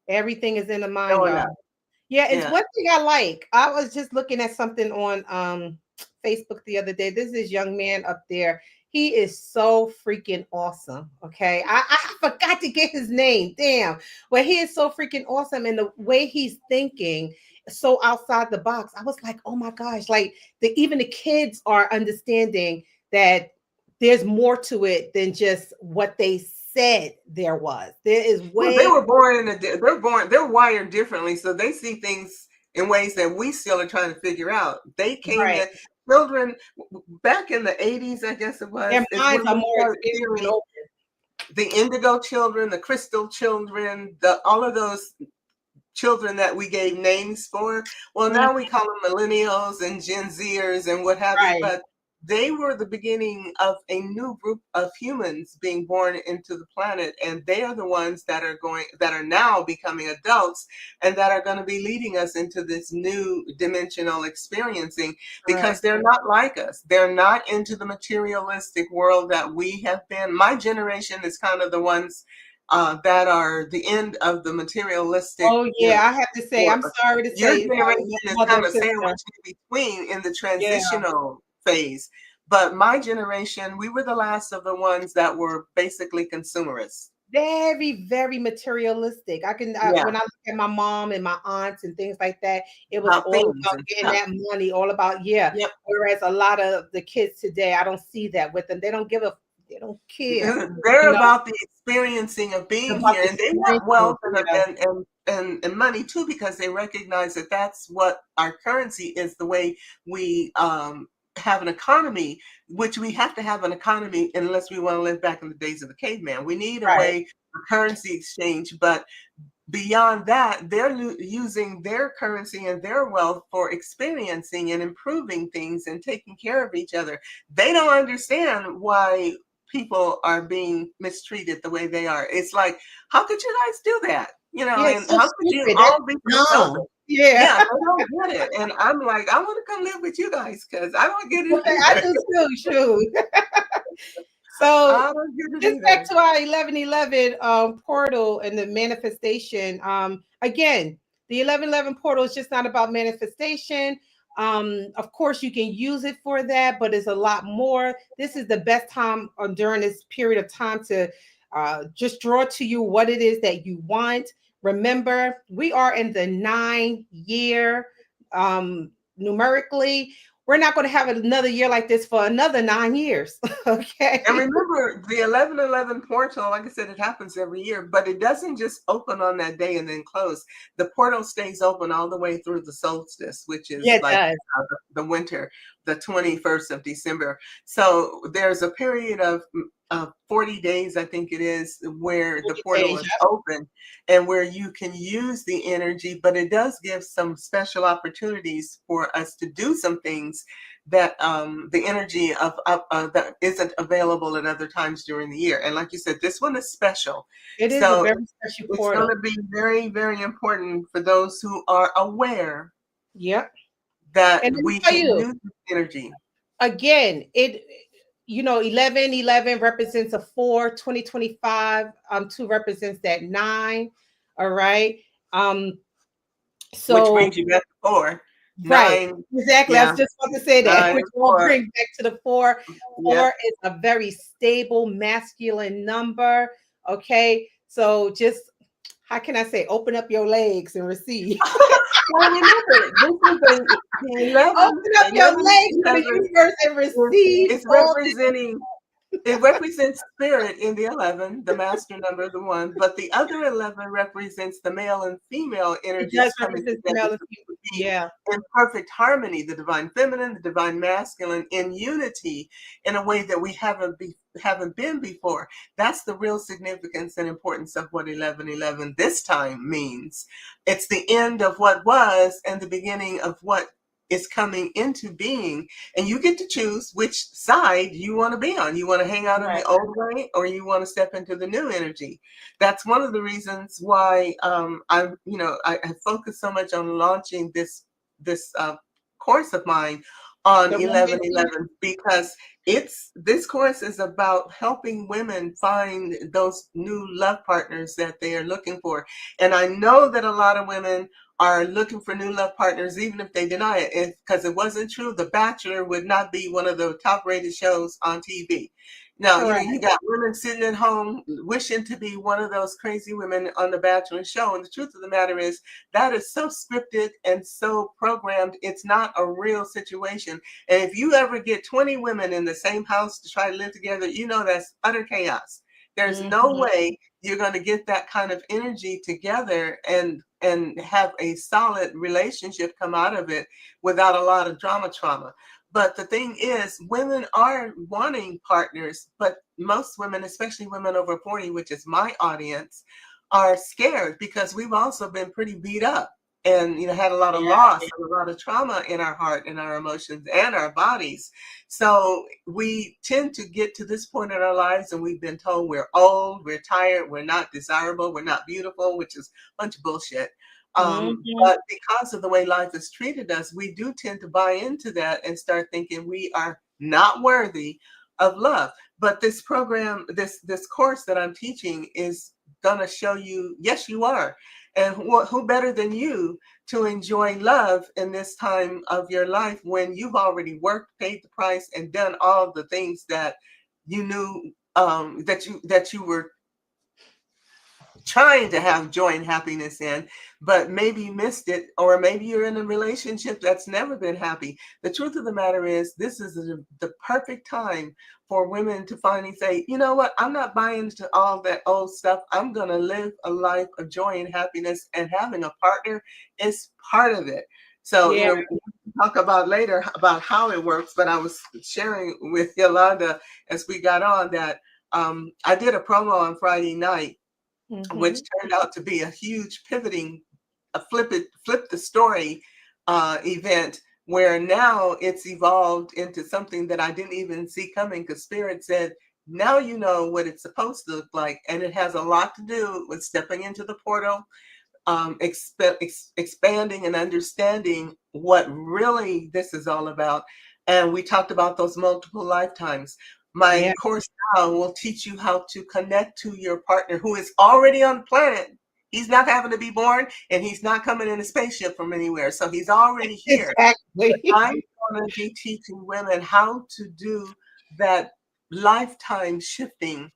Everything is in the mind, Showing y'all. up. Yeah, it's Yeah. one thing I like. I was just looking at something on Facebook the other day. There's this young man up there. He is so freaking awesome. Okay. I forgot to get his name. Damn. But he is so freaking awesome. And the way he's thinking so outside the box. I was like, oh my gosh, like even the kids are understanding that there's more to it than just what they said there was. There is way Well, they were born they're wired differently, so they see things in ways that we still are trying to figure out. They came in, children back in the 80s, I guess it was. Their minds are more experienced and open. The indigo children, the crystal children, all of those children that we gave names for. Well, now we call them millennials and Gen Zers and what have you, but they were the beginning of a new group of humans being born into the planet, and they are the ones that are now becoming adults and that are going to be leading us into this new dimensional experiencing, because they're not like us. They're not into the materialistic world that we have been. My generation is kind of the ones that are the end of the materialistic. Oh yeah, I have to say, I'm sorry to your say, generation is kind of sandwiched in between in the transitional phase. But my generation, we were the last of the ones that were basically consumerists. Very, very materialistic. When I look at my mom and my aunts and things like that, it was all about getting that money, all about Whereas a lot of the kids today, I don't see that with them. They don't care. They're about the experiencing of being here, and they want wealth and money too, because they recognize that that's what our currency is. The way we have an economy, which we have to have an economy unless we want to live back in the days of the caveman. We need a way of currency exchange, but beyond that, they're using their currency and their wealth for experiencing and improving things and taking care of each other. They don't understand why people are being mistreated the way they are. It's like, how could you guys do that? And so how could you all be so Yeah, I don't get it. And I'm like, I want to come live with you guys because I don't get it. I do too, shoot. So just back to our 1111 portal and the manifestation. Again, the 1111 portal is just not about manifestation. Of course, you can use it for that, but it's a lot more. This is the best time during this period of time to just draw to you what it is that you want. Remember, we are in the 9 year, numerically. We're not going to have another year like this for another 9 years. And Okay. remember, the 1111 portal, like I said, it happens every year, but it doesn't just open on that day and then close. The portal stays open all the way through the solstice, which Yeah, is it like does. the winter, the 21st of December. So there's a period of 40 days, I think it is, where the 40 portal days. is open and where you can use the energy, but it does give some special opportunities for us to do some things that the energy of that isn't available at other times during the year. And like you said, this one is special. It is a So very special it's going portal. to be very, very important for those who are aware Yep. that And let me we tell can you use this energy. again, 1111 represents a 4, 2025. 2 represents that 9. All right. Um, Which so brings you back to four, right, nine, exactly. I was yeah, just about to say that, nine, which will four, bring back to the 4. yeah. 4 is a very stable masculine number. Okay. So just how can I say, open up your legs and receive. Well, remember, this is the 11, Open up your 11, legs to the 11 universe and receive is all representing. It represents spirit in the 11, the master number, the one, but the other 11 represents the male and female it does energies coming represent the together male and to female. be Yeah. in perfect harmony, the divine feminine, the divine masculine, in unity in a way that we haven't been before. That's the real significance and importance of what 1111 this time means. It's the end of what was and the beginning of what is coming into being, and you get to choose which side you want to be on. You want to hang out in Right. the old way, or you want to step into the new energy. That's one of the reasons why I focus so much on launching this course of mine on The one that 1111, because this course is about helping women find those new love partners that they are looking for. And I know that a lot of women are looking for new love partners, even if they deny it. Because it wasn't true, The Bachelor would not be one of the top rated shows on TV. Now, correct. you got women sitting at home wishing to be one of those crazy women on The Bachelor show. And the truth of the matter is, that is so scripted and so programmed. It's not a real situation. And if you ever get 20 women in the same house to try to live together, you know that's utter chaos. There's no Mhm. way you're going to get that kind of energy together and have a solid relationship come out of it without a lot of trauma. But the thing is, women are wanting partners, but most women, especially women over 40, which is my audience, are scared because we've also been pretty beat up and had a lot of loss Yeah. and a lot of trauma in our heart and our emotions and our bodies. So we tend to get to this point in our lives and we've been told we're old, we're tired, we're not desirable, we're not beautiful, which is a bunch of bullshit. Mhm. But because of the way life has treated us, we do tend to buy into that and start thinking we are not worthy of love. But this program, this course that I'm teaching is going to show you, yes, you are. And who better than you to enjoy love in this time of your life when you've already worked, paid the price, and done all the things that you knew that you were trying to have joy and happiness in, but maybe you missed it, or maybe you're in a relationship that's never been happy. The truth of the matter is, this is the perfect time for women to finally say, you know what, I'm not buying into all that old stuff. I'm going to live a life of joy and happiness, and having a partner is part of it. So, Yeah. we'll talk about later about how it works, but I was sharing with Yolanda as we got on that I did a promo on Friday night, which Mhm. turned out to be a huge pivoting, a flip the story event, where now it's evolved into something that I didn't even see coming, because Spirit said, now you know what it's supposed to look like. And it has a lot to do with stepping into the portal, expanding and understanding what really this is all about. And we talked about those multiple lifetimes. My Yeah. course now will teach you how to connect to your partner who is already on the planet. He's not having to be born, and he's not coming in a spaceship from anywhere. So he's already here. Exactly. I'm going to be teaching women how to do that lifetime shifting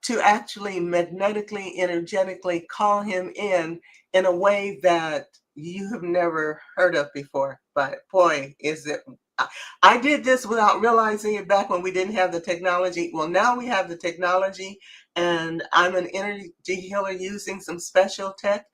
to actually magnetically, energetically call him in a way that you have never heard of before. But boy, is it. I did this without realizing it back when we didn't have the technology. Well, now we have the technology, and I'm an energy healer using some special tech.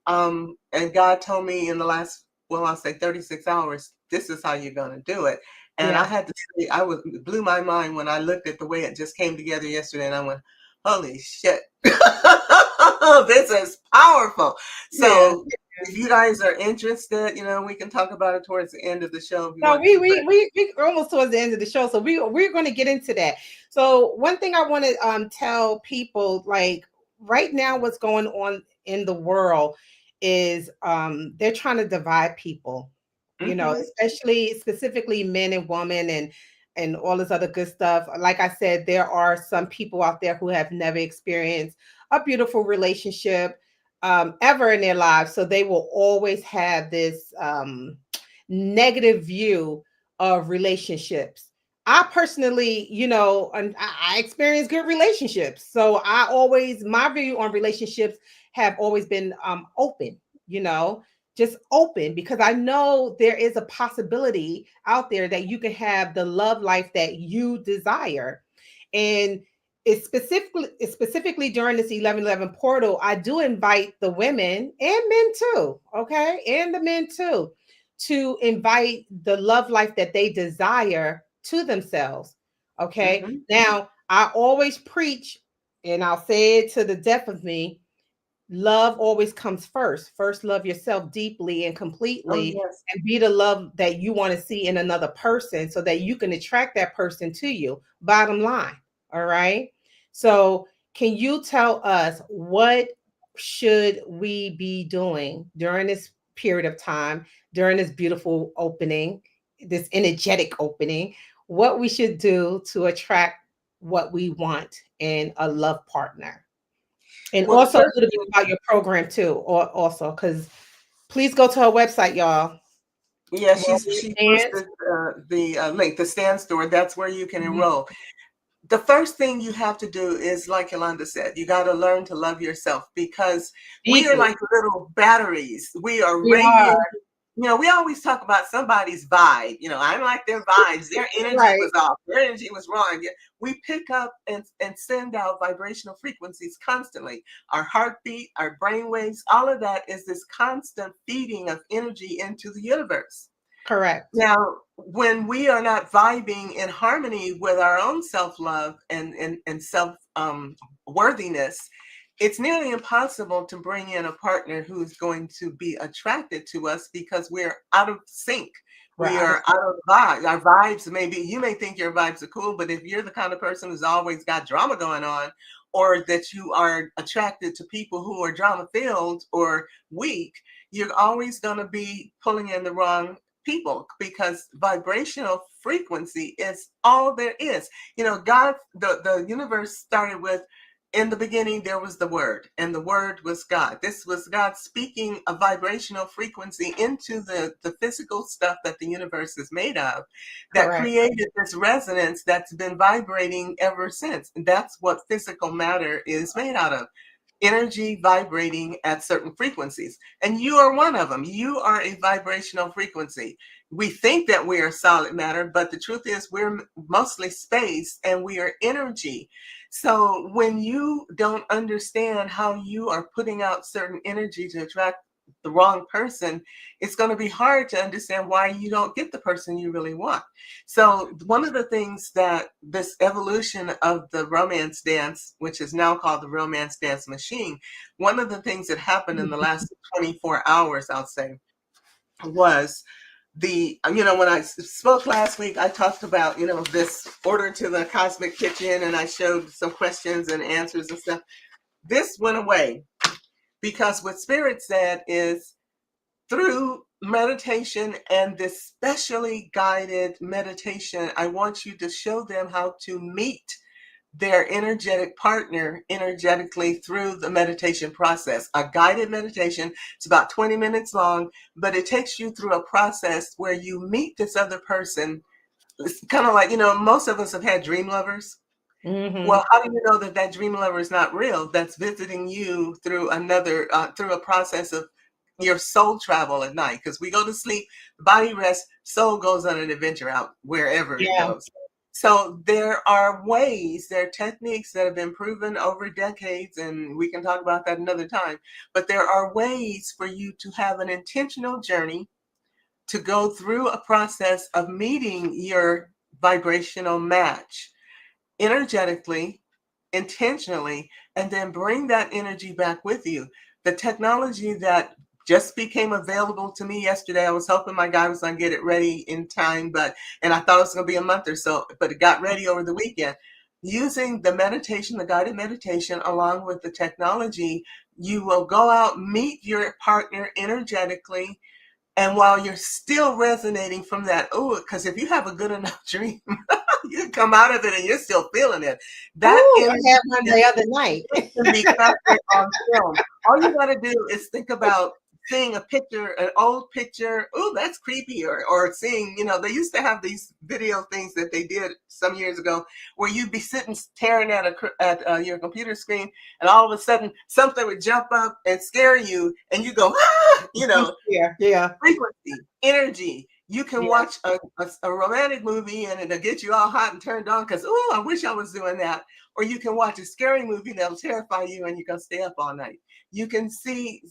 And God told me in the last, well, I'll say 36 hours, this is how you're going to do it. And I Yeah. had to say, it blew my mind when I looked at the way it just came together yesterday, and I went, holy shit. This is powerful. Yeah. So if you guys are interested, we can talk about it towards the end of the show if you No, want to. we're almost towards the end of the show, so we're going to get into that. So one thing I want to tell people, like right now, what's going on in the world is they're trying to divide people, Mhm. especially specifically men and women and all this other good stuff. Like I said, there are some people out there who have never experienced a beautiful relationship ever in their lives, so they will always have this negative view of relationships. I personally, and I experience good relationships. So my view on relationships have always been open, just open, because I know there is a possibility out there that you can have the love life that you desire. And it's specifically during this 1111 portal, I do invite the women and men too, okay, and the men too, to invite the love life that they desire to themselves. Okay. Mhm. Now, I always preach, and I'll say it to the death of me, love always comes first. First, love yourself deeply and Oh completely, yes. and be the love that you want to see in another person so that you can attract that person to you. Bottom line. All right. So, can you tell us what should we be doing during this period of time, during this beautiful opening, this energetic opening, what we should do to attract what we want in a love partner? And Well, the also a first little bit thing, about your program too, or also because please go to her website, y'all. yeah, Romance she Dance. posted the link, the stand store. That's where you can Mhm. enroll. The first thing you have to do is, like Yolanda said, you got to learn to love yourself, because we are Deeply. like little batteries. We are We are. radiating. We always talk about somebody's vibe. I don't like their vibes. Their energy Right. was off. Their energy was wrong. Yeah, we pick up and send out vibrational frequencies constantly. Our heartbeat, our brain waves, all of that is this constant feeding of energy into the universe. Correct. Now, when we are not vibing in harmony with our own self-love and self worthiness, it's nearly impossible to bring in a partner who's going to be attracted to us, because we're out of sync. We're We out of are out of vibe. Our vibes, maybe you may think your vibes are cool, but if you're the kind of person who's always got drama going on, or that you are attracted to people who are drama filled or weak, you're always going to be pulling in the wrong people, because vibrational frequency is all there is. God, the universe started with, in the beginning there was the word, and the word was God. This was God speaking a vibrational frequency into the physical stuff that the universe is made of, that correct. created this resonance that's been vibrating ever since. And that's what physical matter is made out of: energy vibrating at certain frequencies. And you are one of them. You are a vibrational frequency. We think that we are solid matter, but the truth is we're mostly space, and we are energy. So when you don't understand how you are putting out certain energy to attract the wrong person, it's going to be hard to understand why you don't get the person you really want. So one of the things that this evolution of the romance dance, which is now called the romance dance machine, one of the things that happened in the last 24 hours, I'll say, was when I spoke last week, I talked about, this order to the cosmic kitchen, and I showed some questions and answers and stuff. This went away, because what Spirit said is, through meditation and this specially guided meditation, I want you to show them how to meet their energetic partner energetically through the meditation process. A guided meditation. It's about 20 minutes long, but it takes you through a process where you meet this other person. It's kind of like, most of us have had dream lovers. Mm-hmm. Well, how do you know that that dream lover is not real? That's visiting you through another, through a process of your soul travel at night. Because we go to sleep, the body rests, soul goes on an adventure out wherever it Yeah. goes. So there are ways, there are techniques that have been proven over decades, and we can talk about that another time. But there are ways for you to have an intentional journey to go through a process of meeting your vibrational match energetically, intentionally, and then bring that energy back with you. The technology that just became available to me yesterday, I was hoping my guy was going to get it ready in time, and I thought it was going to be a month or so, but it got ready over the weekend. Using the meditation, the guided meditation, along with the technology, you will go out, meet your partner energetically, and while you're still resonating from that, oh, because if you have a good enough dream, you come out of it and you're still feeling it. That Oh, I energy had one the other night. can be captured on film. All you got to do is think about seeing a picture, an old picture. Oh, that's creepy. Or seeing, they used to have these video things that they did some years ago where you'd be sitting staring at your computer screen, and all of a sudden something would jump up and scare you, and you go, ah, Yeah, yeah, frequency, energy. You can yeah. watch a romantic movie and it'll get you all hot and turned on because, oh, I wish I was doing that. Or you can watch a scary movie that'll terrify you and you're going to stay up all night. You can see,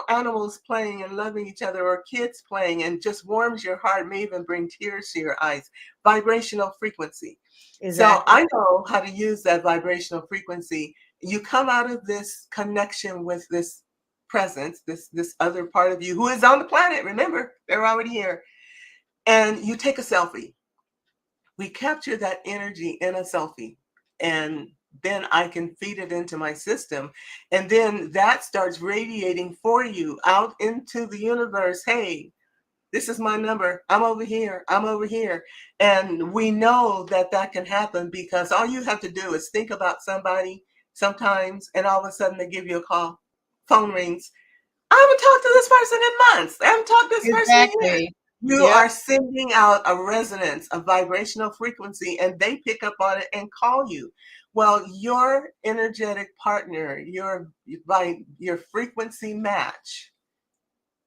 animals playing and loving each other, or kids playing, and just warms your heart, may even bring tears to your eyes. Vibrational frequency. So Exactly. I know how to use that vibrational frequency. You come out of this connection with this presence, this other part of you who is on the planet. Remember, they're already here. And you take a selfie. We capture that energy in a selfie, and then I can feed it into my system, and then that starts radiating for you out into the universe. Hey, this is my number. I'm over here. I'm over here. And we know that that can happen because all you have to do is think about somebody sometimes, and all of a sudden they give you a call. Phone rings. I haven't talked to this person in months. I haven't talked to this person in years. Exactly. You Yep. are sending out a resonance, a vibrational frequency, and they pick up on it and call you. Well, your energetic partner, your frequency match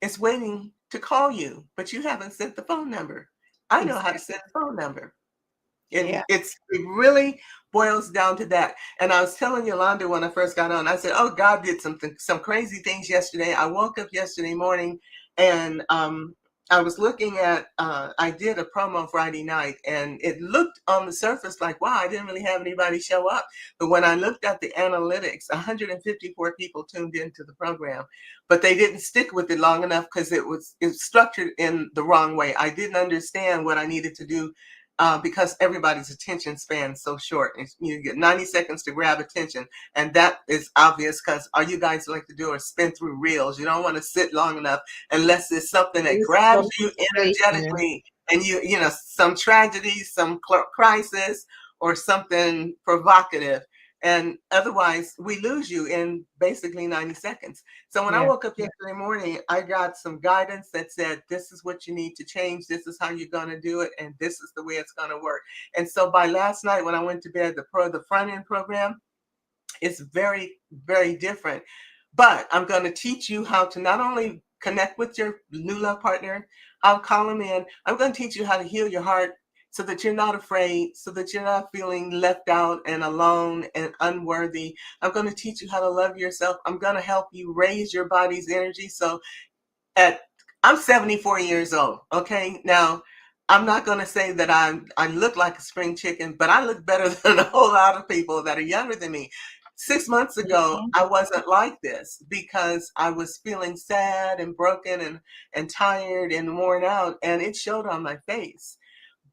is waiting to call you, but you haven't sent the phone number. I know how to Exactly. send the phone number. And Yeah. it really boils down to that. And I was telling Yolanda when I first got on, I said, oh, God did some crazy things yesterday. I woke up yesterday morning and I was looking at, I did a promo Friday night, and it looked on the surface like, wow, I didn't really have anybody show up. But when I looked at the analytics, 154 people tuned into the program, but they didn't stick with it long enough because it was structured in the wrong way. I didn't understand what I needed to do because everybody's attention span is so short. You get 90 seconds to grab attention. And that is obvious because all you guys like to do is spin through reels. You don't want to sit long enough unless it's something that It's grabs so you motivational. energetically, and some tragedy, some crisis, or something provocative. And otherwise, we lose you in basically 90 seconds. So when I Yeah. woke up yesterday morning, I got some guidance that said, this is what you need to change. This is how you're going to do it. And this is the way it's going to work. And so by last night, when I went to bed, the front end program is very, very different. But I'm going to teach you how to not only connect with your new love partner, I'll call them in. I'm going to teach you how to heal your heart so that you're not afraid, so that you're not feeling left out and alone and unworthy. I'm going to teach you how to love yourself. I'm going to help you raise your body's energy. So I'm 74 years old. Okay. Now, I'm not going to say that I look like a spring chicken, but I look better than a whole lot of people that are younger than me. 6 months ago, Mhm. I wasn't like this because I was feeling sad and broken and tired and worn out, and it showed on my face.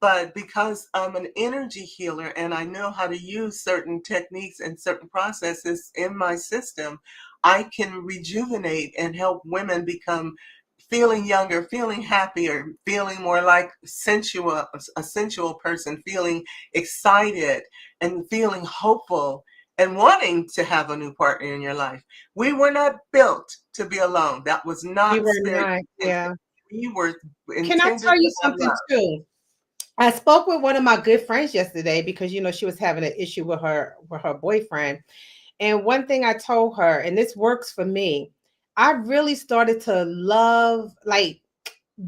But because I'm an energy healer and I know how to use certain techniques and certain processes in my system, I can rejuvenate and help women become feeling younger, feeling happier, feeling more like a sensual person, feeling excited and feeling hopeful and wanting to have a new partner in your life. We were not built to be alone. That was We not were spirit not. intention. Yeah. We were Can I intended tell you to have something love. too? I spoke with one of my good friends yesterday because she was having an issue with her boyfriend. And one thing I told her, and this works for me, I really started to love, like,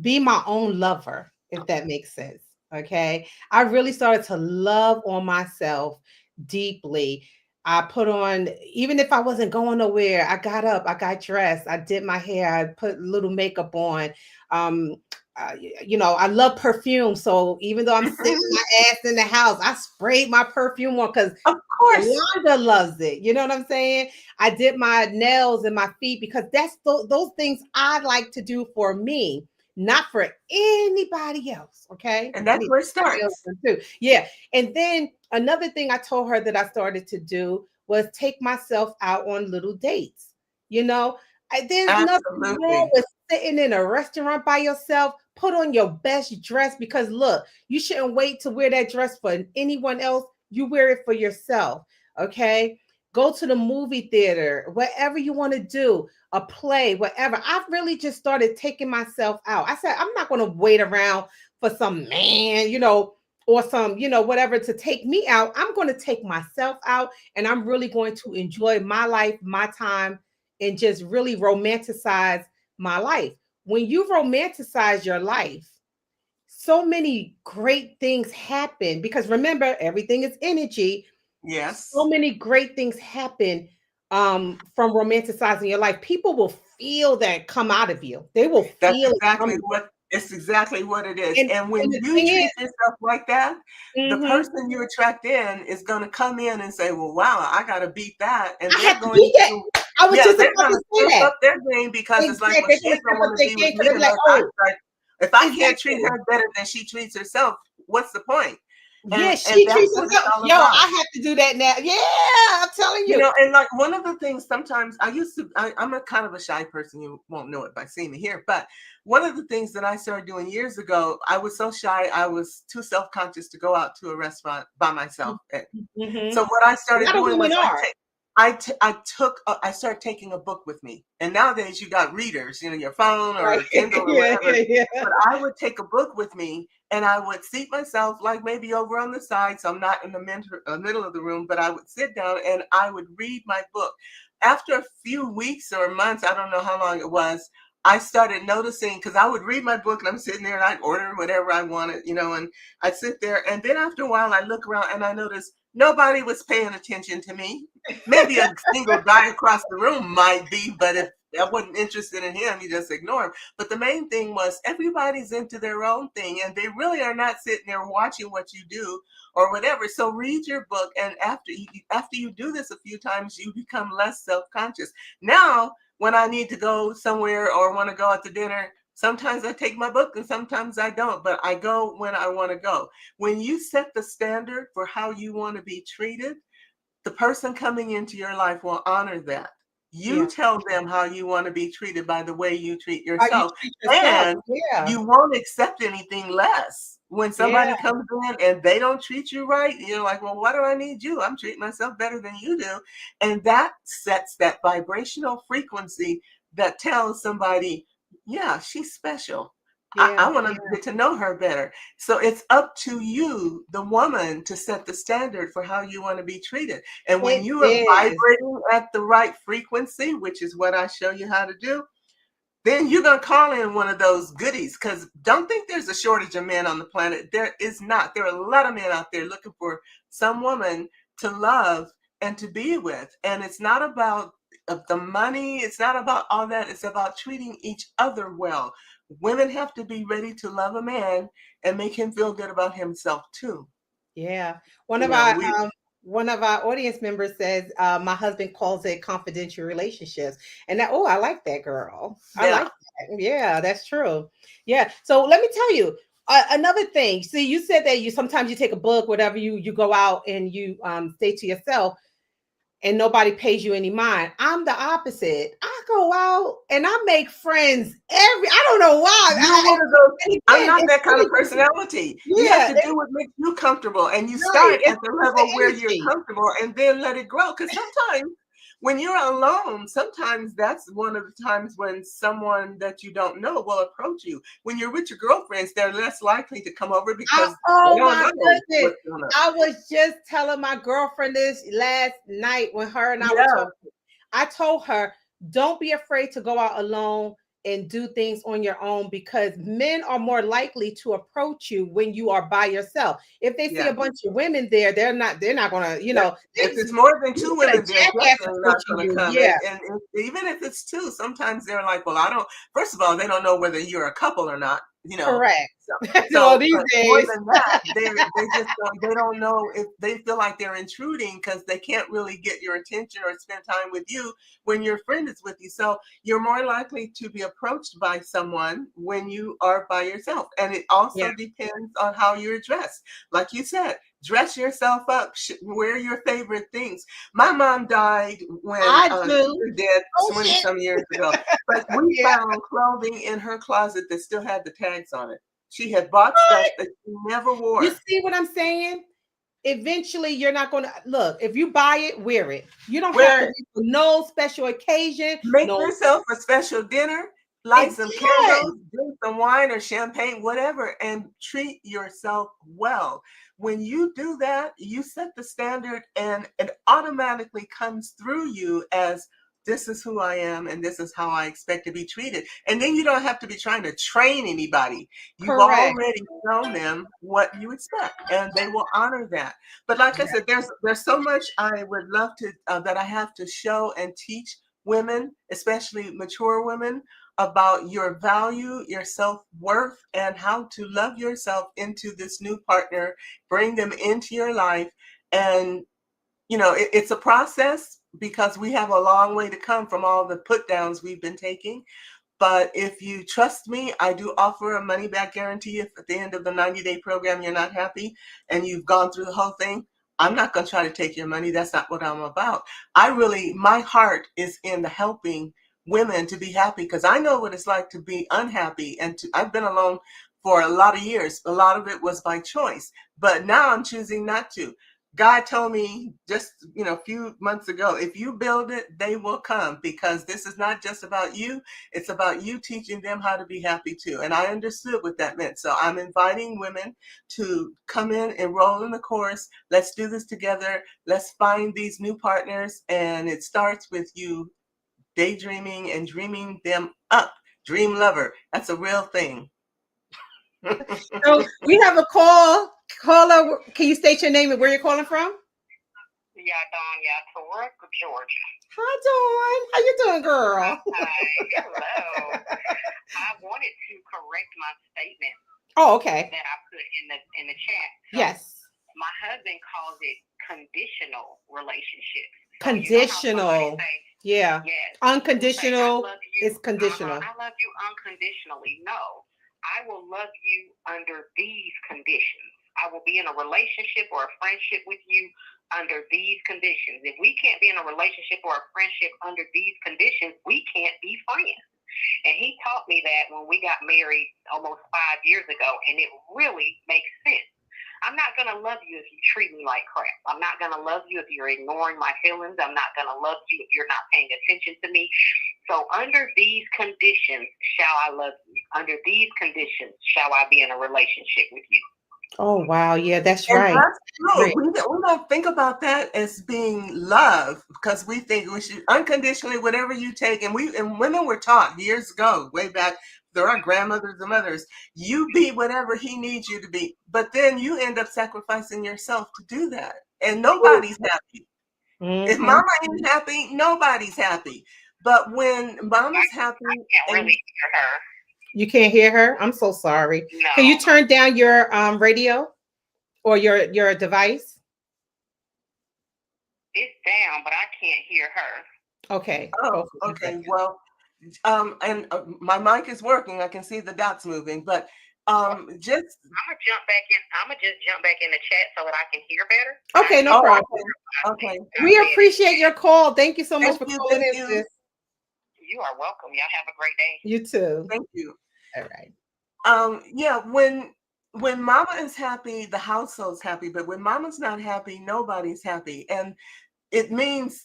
be my own lover, if that makes sense. Okay. I really started to love on myself deeply. I put on, even if I wasn't going nowhere, I got up, I got dressed, I did my hair, I put a little makeup on. Um, I love perfume. So even though I'm sitting my ass in the house, I sprayed my perfume on because Of course. Yolanda loves it. You know what I'm saying? I did my nails and my feet because that's those things I like to do for me, not for anybody else. Okay. And I that's need where it somebody else starts. too. Yeah. And then another thing I told her that I started to do was take myself out on little dates. You know, there's nothing wrong Absolutely. with sitting in a restaurant by yourself. Put on your best dress because look, you shouldn't wait to wear that dress for anyone else. You wear it for yourself. Okay. Go to the movie theater, whatever you want to do, a play, whatever. I've really just started taking myself out. I said, I'm not going to wait around for some man, or some, whatever to take me out. I'm going to take myself out and I'm really going to enjoy my life, my time, and just really romanticize my life. When you romanticize your life, so many great things happen because remember, everything is energy. So Yes. many great things happen from romanticizing your life. People will feel that come out of you. They will That's feel it exactly coming. what it's exactly what it is. And And when and the you thing is, treat yourself like that, the mhm, person you attract in is going to come in and say, "Well, wow, I got to beat that," and I they're have to going do that. to, I was yeah, just they're about going to to say step that. up their game because it's like, Exactly. well, They're she's gonna don't step up want to their be with game me because they're like, unless oh, if I can't treat exactly. her better than she treats herself. What's the point? Yeah, And she that's treats what it's herself. all Yo, about. I have to do that now. Yeah, I'm telling you. And like one of the things sometimes I'm a kind of a shy person. You won't know it by seeing me here, but one of the things that I started doing years ago, I was so shy, I was too self-conscious to go out to a restaurant by myself. Mhm. So what I A started lot of doing was women are. I started taking a book with me. And nowadays you got readers, your phone Right. or Kindle or Yeah, whatever. yeah, yeah. But I would take a book with me and I would seat myself like maybe over on the side, so I'm not in the middle of the room, but I would sit down and I would read my book. After a few weeks or months, I don't know how long it was, I started noticing because I would read my book and I'm sitting there and I'd order whatever I wanted, and I'd sit there. And then after a while, I look around and I notice nobody was paying attention to me. Maybe a single guy across the room might be, but if I wasn't interested in him, you just ignore him. But the main thing was everybody's into their own thing and they really are not sitting there watching what you do or whatever. So read your book, and after you do this a few times, you become less self-conscious. Now, when I need to go somewhere or want to go out to dinner, sometimes I take my book and sometimes I don't, but I go when I want to go. When you set the standard for how you want to be treated, the person coming into your life will honor that. You Yeah. tell them how you want to be treated by the way you treat How you yourself, treat yourself. and Yeah. you won't accept anything less. When Yeah. somebody comes in and they don't treat you right, you're like, well, why do I need you? I'm treating myself better than you do. And that sets that vibrational frequency that tells somebody, yeah, she's special. I Yeah. want to Yeah. get to know her better. So it's up to you, the woman, to set the standard for how you want to be treated. And when It you are is. vibrating at the right frequency, which is what I show you how to do, then you're going to call in one of those goodies. Because don't think there's a shortage of men on the planet. There is not. There are a lot of men out there looking for some woman to love and to be with. And it's not about the money. It's not about all that. It's about treating each other well. Women have to be ready to love a man and make him feel good about himself too. Yeah. One You of know, our we one of our audience members says, my husband calls it confidential relationships. And that, oh, I like that, girl. I like yeah. that. Yeah, that's true. Yeah. So let me tell you, another thing. See, you said that you sometimes you take a book, whatever, you go out and you stay to yourself and nobody pays you any mind. I'm the opposite. I go out and I make friends I don't know why. You're one of those. And I'm again, not it's that kind of energy. personality. You have Yeah, to do what makes you comfortable, and you right. start at the It's the level where you're energy. comfortable, and then let it grow. Because sometimes when you're alone, sometimes that's one of the times when someone that you don't know will approach you. When you're with your girlfriends, they're less likely to come over because they Oh don't my know goodness. what's going on. I was just telling my girlfriend this last night when her and I were Yeah, talking. I told her, don't be afraid to go out alone and do things on your own, because men are more likely to approach you when you are by yourself. If they see yeah. a bunch of women there, they're not gonna, If it's more than you two got a women, they're jackass definitely not approaching going to you. come. Yeah, And even if it's two, sometimes they're like, well, I don't, first of all, they don't know whether you're a couple or not, you know. correct. So, Well, these but more days, than that, they just they don't know if they feel like they're intruding because they can't really get your attention or spend time with you when your friend is with you. So you're more likely to be approached by someone when you are by yourself. And it yeah, also depends on how you're dressed. Like you said, dress yourself up, wear your favorite things. My mom died when I she do. was dead Oh 20 shit. some years ago, but we Yeah. found clothing in her closet that still had the tags on it. She had bought stuff What? that she never You wore. see what I'm saying? Eventually, you're not going to look. If you buy it, wear it. You don't have to Where be for no special occasion. make No, yourself a special dinner, light some yes, candles, drink some wine or champagne, whatever, and treat yourself well. When you do that, you set the standard and it automatically comes through you as this is who I am and this is how I expect to be treated. And then you don't have to be trying to train anybody. You've correct. already shown them what you expect and they will honor that. But like I said, there's so much I would love to that I have to show and teach women, especially mature women, about your value, your self-worth, and how to love yourself into this new partner, bring them into your life. And, it's a process because we have a long way to come from all the put downs we've been taking. But if you trust me, I do offer a money back guarantee. If at the end of the 90-day program you're not happy and you've gone through the whole thing, I'm not going to try to take your money. That's not what I'm about. My heart is in the helping women to be happy because I know what it's like to be unhappy. I've been alone for a lot of years. A lot of it was by choice, but now I'm choosing not to. God told me just, a few months ago, if you build it, they will come because this is not just about you. It's about you teaching them how to be happy too. And I understood what that meant. So I'm inviting women to come in, enroll in the course. Let's do this together. Let's find these new partners. And it starts with you daydreaming and dreaming them up. Dream lover. That's a real thing. So we have a call. Caller, can you state your name and where you're calling from? Dawn, Georgia. Hi, Dawn. How you doing, girl? Hi, hello. I wanted to correct my statement Oh, okay. that I put in the chat. So yes. my husband calls it conditional relationships. So Conditional. Yeah. yes. Unconditional is I conditional. love you unconditionally. No, I will love you under these conditions. I will be in a relationship or a friendship with you under these conditions. If we can't be in a relationship or a friendship under these conditions, we can't be friends. And he taught me that when we got married almost 5 years ago, and it really makes sense. I'm not going to love you if you treat me like crap. I'm not going to love you if you're ignoring my feelings. I'm not going to love you if you're not paying attention to me. So under these conditions shall I love you. Under these conditions shall I be in a relationship with you. Oh, wow. Yeah, that's And right. that's true. Right. We don't think about that as being love because we think we should unconditionally whatever you take. And women were taught years ago, way back, there are grandmothers and mothers, you be whatever he needs you to be. But then you end up sacrificing yourself to do that. And nobody's happy. If Mm-hmm. mama ain't happy, nobody's happy. But when mama's happy, I can't really hear her. You can't hear her? I'm so sorry. No. Can you turn down your radio or your device? It's down, but I can't hear her. Okay. oh, okay. Well, and my mic is working. I can see the dots moving, but just I'm gonna jump back in. I'm gonna just jump back in the chat so that I can hear better. Okay, no problem. Okay. We appreciate your call. Thank you so much for calling in. You are welcome. Y'all have a great day. You too. Thank you. All right. Yeah, when mama is happy, the household's happy, but when mama's not happy, nobody's happy. And it means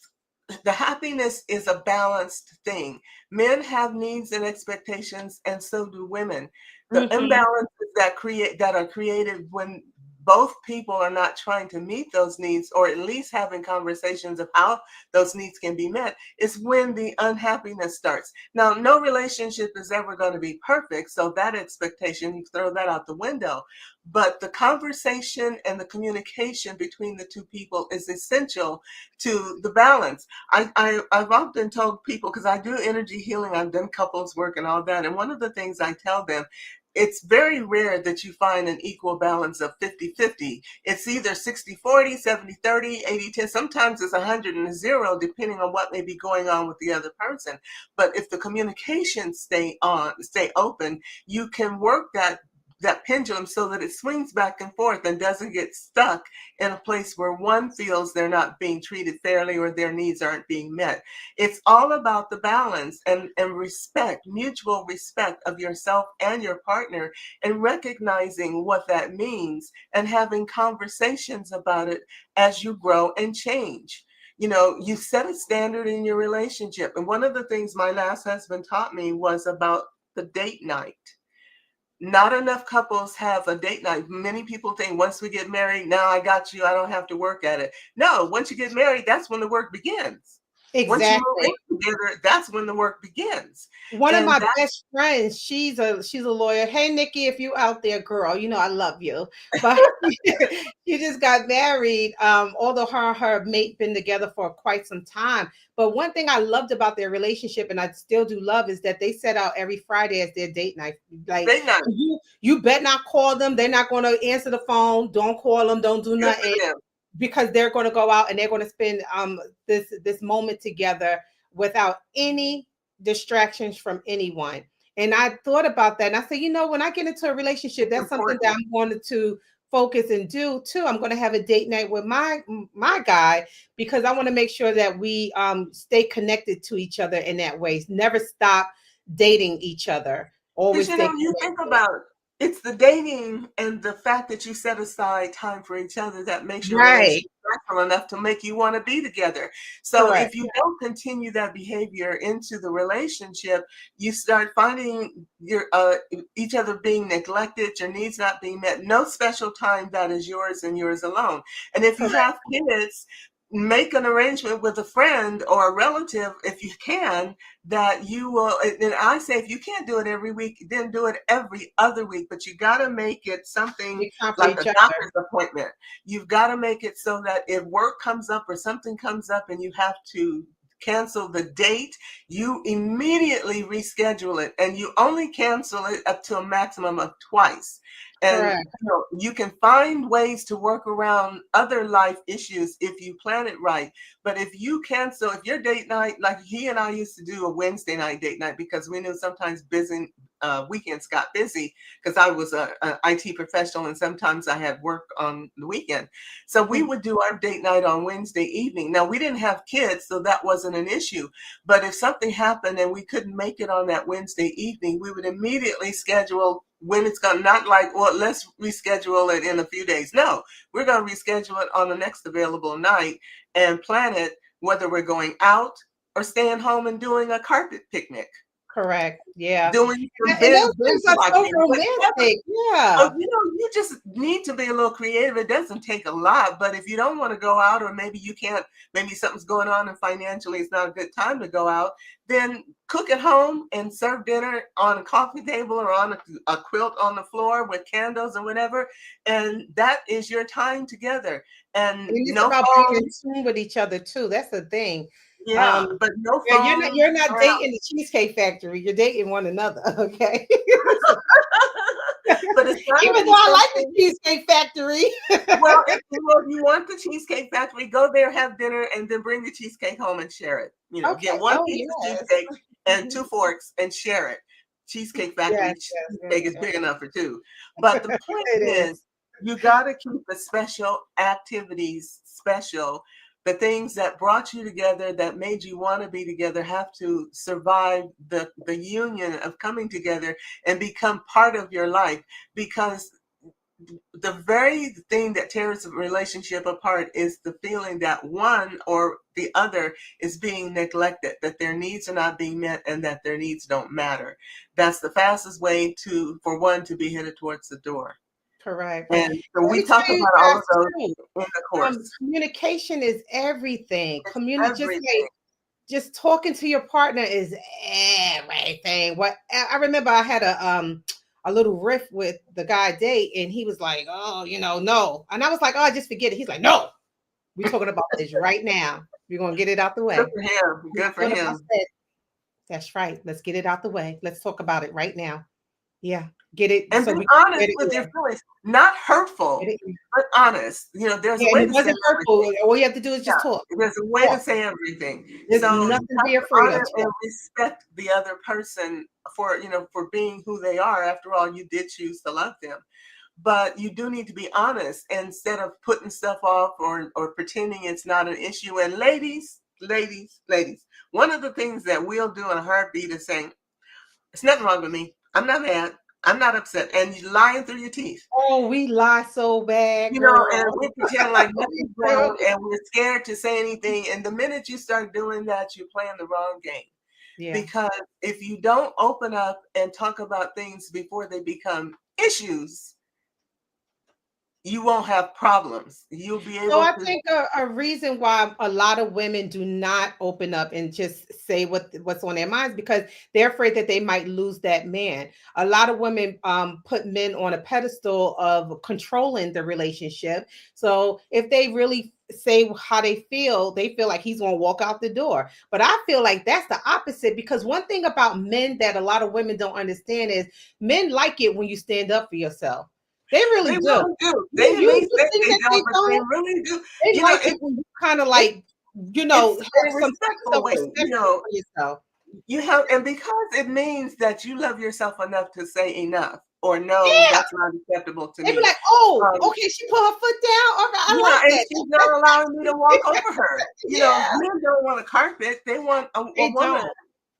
the happiness is a balanced thing. Men have needs and expectations, and so do women. The Mhm. imbalances that are created when both people are not trying to meet those needs, or at least having conversations of how those needs can be met, is when the unhappiness starts. Now, no relationship is ever going to be perfect, so that expectation, you throw that out the window. But the conversation and the communication between the two people is essential to the balance. I've often told people, because I do energy healing, I've done couples work and all that, and one of the things I tell them, it's very rare that you find an equal balance of 50-50. It's either 60-40, 70-30, 80-10. Sometimes it's 100 and 0, depending on what may be going on with the other person. But if the communications stay open, you can work that pendulum so that it swings back and forth and doesn't get stuck in a place where one feels they're not being treated fairly or their needs aren't being met. It's all about the balance and respect, mutual respect of yourself and your partner, and recognizing what that means and having conversations about it as you grow and change. You know, you set a standard in your relationship. And one of the things my last husband taught me was about the date night. Not enough couples have a date night. Many people think once we get married, now I got you, I don't have to work at it. No, once you get married, that's when the work begins. Once you move Exactly. in together, that's when the work begins. One of And my that best friends, she's a lawyer. Hey Nikki, if you out there, girl, you know I love you. But she just got married. Although her and her mate been together for quite some time. But one thing I loved about their relationship, and I still do love, is that they set out every Friday as their date night. Like date night, you bet not call them. They're not going to answer the phone. Don't call them. Don't do good for nothing, them. because they're going to go out and they're going to spend this moment together without any distractions from anyone. And I thought about that, and I said, you know, when I get into a relationship, It's that's something that important. I'm going to focus and do too. I'm going to have a date night with my guy, because I want to make sure that we stay connected to each other in that way. Never stop dating each other. Because Always you know, stay you think connected. about it, it's the dating and the fact that you set aside time for each other that makes your relationship Right. special enough to make you want to be together. So Correct. if you don't continue that behavior into the relationship, you start finding your each other being neglected, your needs not being met, no special time that is yours and yours alone. And if you Correct. have kids, make an arrangement with a friend or a relative if you can, that you will. And I say, if you can't do it every week, then do it every other week, but you got to make it something Make time for like each a other. doctor's appointment. You've got to make it so that if work comes up or something comes up and you have to cancel the date, you immediately reschedule it, and you only cancel it up to a maximum of twice. And Correct. you know, you can find ways to work around other life issues if you plan it right. But if you cancel, if your date night, like he and I used to do a Wednesday night date night, because we knew sometimes busy weekends got busy, because I was a IT professional and sometimes I had work on the weekend. So we would do our date night on Wednesday evening. Now we didn't have kids, so that wasn't an issue. But if something happened and we couldn't make it on that Wednesday evening, we would immediately schedule when it's going, not like, well, let's reschedule it in a few days. No, we're going to reschedule it on the next available night and plan it, whether we're going out or staying home and doing a carpet picnic, Correct. Yeah. doing some And those binge things are so watching, whatever. romantic. So, Yeah. you know, you just need to be a little creative. It doesn't take a lot, but if you don't want to go out, or maybe you can't, maybe something's going on and financially it's not a good time to go out, then cook at home and serve dinner on a coffee table or on a quilt on the floor with candles and whatever. And that is your time together. And And it's no about being in phones. tune with each other too. That's the thing. Yeah, Um, but no yeah, phones. you're not dating the Cheesecake Factory. You're dating one another. Okay. But it's got to Even though be I like the something. Cheesecake Factory. Well, if you want the Cheesecake Factory, go there, have dinner, and then bring the cheesecake home and share it. You know, Okay. get one Oh piece of yes. cheesecake and two forks and share it. Cheesecake Factory Yes, yes, cheesecake is yes, big enough for two. But the point it is. is, you got to keep the special activities special. The things that brought you together, that made you want to be together, have to survive the union of coming together and become part of your life. Because the very thing that tears a relationship apart is the feeling that one or the other is being neglected, that their needs are not being met, and that their needs don't matter. That's the fastest way for one to be headed towards the door. Correct. And so Let we me talk tell you about all guys of those too, in the course. communication is everything. It's Just just talking to your partner is everything. What I remember, I had a little riff with the guy I date, and he was like, "Oh, no," and I was like, "Oh, just forget it." He's like, "No, we're talking about this right now. We're gonna get it out the way." Good for him. Good for him. I said, that's right. Let's get it out the way. Let's talk about it right now. Yeah, get it. And So be we honest get it with your in. feelings, not hurtful, Get it in. but honest. There's Yeah, a and way it to say wasn't hurtful. everything. All you have to do is Yeah, just talk. there's a way to Talk. say everything. There's So you nothing to be have to afraid of. honor and respect the other person for being who they are. After all, you did choose to love them. But you do need to be honest instead of putting stuff off or pretending it's not an issue. And ladies, one of the things that we'll do in a heartbeat is saying, "It's nothing wrong with me. I'm not mad. I'm not upset." And you lying through your teeth. Oh, we lie so bad, girl. And we pretend like nothing's wrong, and we're scared to say anything. And the minute you start doing that, you're playing the wrong game. Yeah. Because if you don't open up and talk about things before they become issues, you won't have problems. You'll be able So I to. think a reason why a lot of women do not open up and just say what's on their minds, because they're afraid that they might lose that man. A lot of women put men on a pedestal of controlling the relationship. So if they really say how they feel like he's going to walk out the door. But I feel like that's the opposite, because one thing about men that a lot of women don't understand is men like it when you stand up for yourself. They really do. Really do. They They may use the say thing they that they don't, but they don't. really do. They like it when you kind of like, It's have in a some respectful way. self-respect for yourself. You have, and because it means that you love yourself enough to say enough or no, Yeah. that's not acceptable to They me. be like, "Oh, okay, she put her foot down. All right, I like and that." she's not allowing me to walk over her. Yeah. Men don't want a carpet. They want a They woman. don't.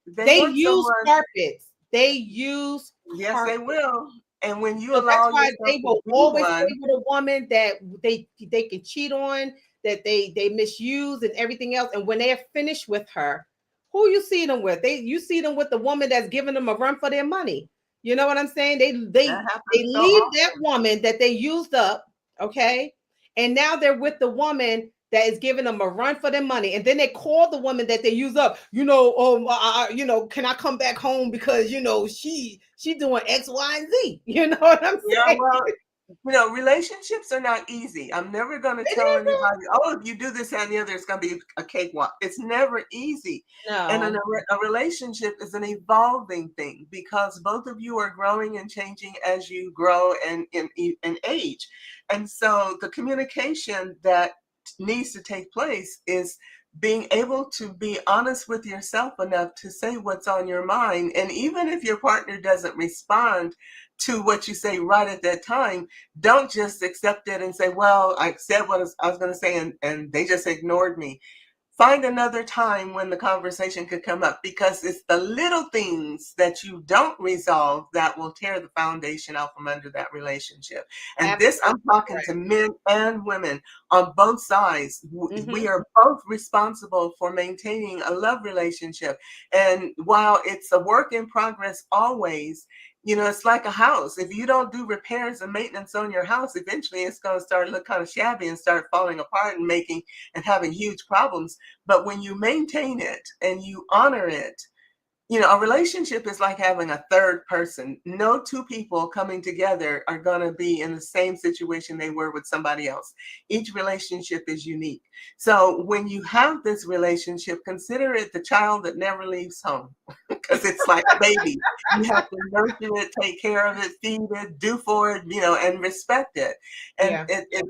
They They want use someone. carpets. They use Yes, they carpets. will. And when you So that's allow why yourself they to will be always one, stay with a woman that they can cheat on, that they misuse and everything else. And when they're finished with her, who you see them with? You see them with the woman that's giving them a run for their money. You know what I'm saying? They that happens so leave often. that woman that they used up, okay, and now they're with the woman that is giving them a run for their money, and then they call the woman that they use up. Can I come back home because she doing X, Y, and Z. You know what I'm Yeah, saying? well, relationships are not easy. I'm never going to tell anybody, "Oh, if you do this and the other, it's going to be a cakewalk." It's never easy. And No. a relationship is an evolving thing because both of you are growing and changing as you grow and in age. And so the communication that needs to take place is being able to be honest with yourself enough to say what's on your mind. And even if your partner doesn't respond to what you say right at that time, don't just accept it and say, "Well, I said what I was going to say and they just ignored me." Find another time when the conversation could come up, because it's the little things that you don't resolve that will tear the foundation out from under that relationship. And this, I'm talking to men and women on both sides. We are both responsible for maintaining a love relationship. And while it's a work in progress always, it's like a house. If you don't do repairs and maintenance on your house, eventually it's going to start look kind of shabby and start falling apart and having huge problems. But when you maintain it and you honor it, a relationship is like having a third person. No two people coming together are going to be in the same situation they were with somebody else. Each relationship is unique. So when you have this relationship, consider it the child that never leaves home, because it's like a baby. You have to nurture it, take care of it, feed it, do for it, and respect it. And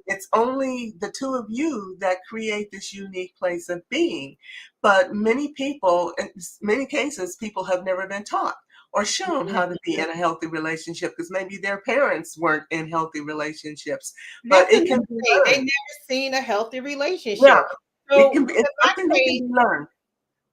it's only the two of you that create this unique place of being. But many people, in many cases, people have never been taught or shown how to be in a healthy relationship because maybe their parents weren't in healthy relationships. But it can be learned. They never seen a healthy relationship. Yeah, So it's something that can be learned.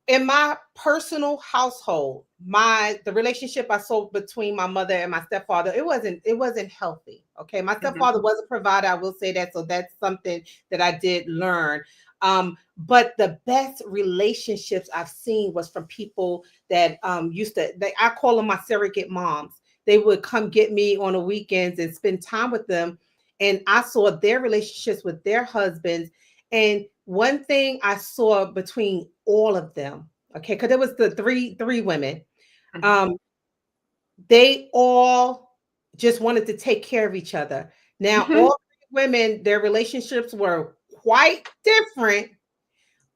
in my personal household, the relationship I saw between my mother and my stepfather, it wasn't healthy. Okay. My Mhm. stepfather was a provider, I will say that. So that's something that I did learn. But the best relationships I've seen was from people that I call them my surrogate moms. They would come get me on the weekends and spend time with them. And I saw their relationships with their husbands. And one thing I saw between all of them, okay, because there was the three women, Mhm. um, they all just wanted to take care of each other. Now, Mhm. all three women, their relationships were quite different,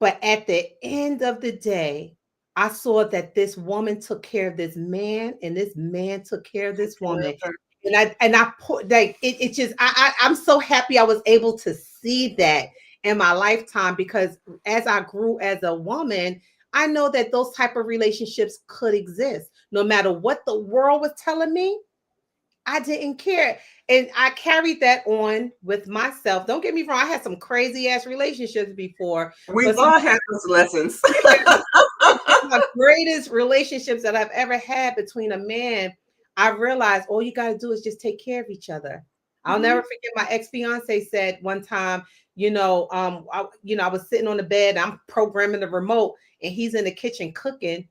but at the end of the day, I saw that this woman took care of this man, and this man took care of this woman. And I put like it just I'm so happy I was able to see that in my lifetime, because as I grew as a woman, I know that those type of relationships could exist no matter what the world was telling me. I didn't care. And I carried that on with myself. Don't get me wrong, I had some crazy ass relationships before, We've but some all had those lessons. of my greatest relationships that I've ever had between a man, I realized all you got to do is just take care of each other. I'll never Mhm. forget my ex-fiance said one time, I was sitting on the bed, I'm programming the remote, and he's in the kitchen cooking.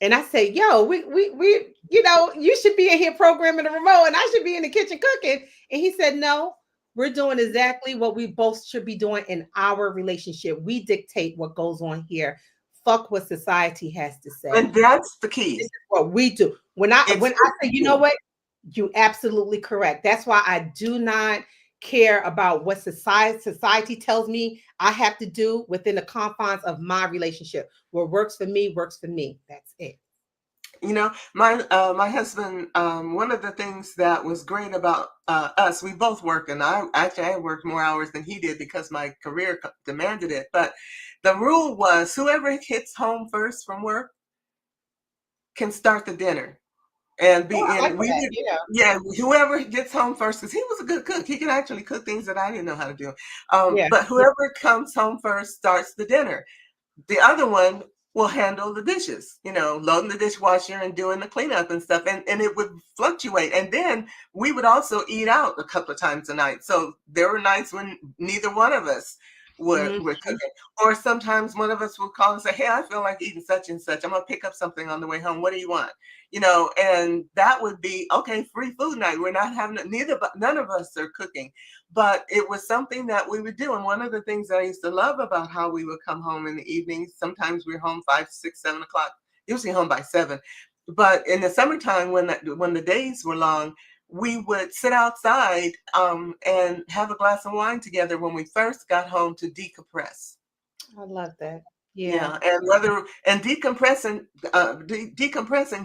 And I say, yo, you should be in here programming the remote, and I should be in the kitchen cooking. And he said, no, we're doing exactly what we both should be doing in our relationship. We dictate what goes on here. Fuck what society has to say. And that's the This key. is what we do. When I It's say, the you know key. what, you absolutely correct. That's why I do not care about what society tells me I have to do within the confines of my relationship. What works for me works for me. That's it. You know, my husband. One of the things that was great about us, we both work, and I worked more hours than he did because my career demanded it. But the rule was, whoever hits home first from work can start the dinner. And Oh, be I like and we that. did. Yeah. Yeah, whoever gets home first, because he was a good cook. He can actually cook things that I didn't know how to do. Yeah. But whoever comes home first starts the dinner. The other one will handle the dishes, loading the dishwasher and doing the cleanup and stuff. And it would fluctuate. And then we would also eat out a couple of times a night. So there were nights when neither one of us were Mhm. cooking. Or sometimes one of us would call and say, hey, I feel like eating such and such. I'm going to pick up something on the way home. What do you want? And that would be, okay, free food night. We're not having none of us are cooking, but it was something that we would do. And one of the things that I used to love about how we would come home in the evenings, sometimes we were home 5, 6, 7 o'clock, usually home by 7. But in the summertime, when the days were long, we would sit outside and have a glass of wine together when we first got home to decompress. I love that. Yeah. Yeah, and decompressing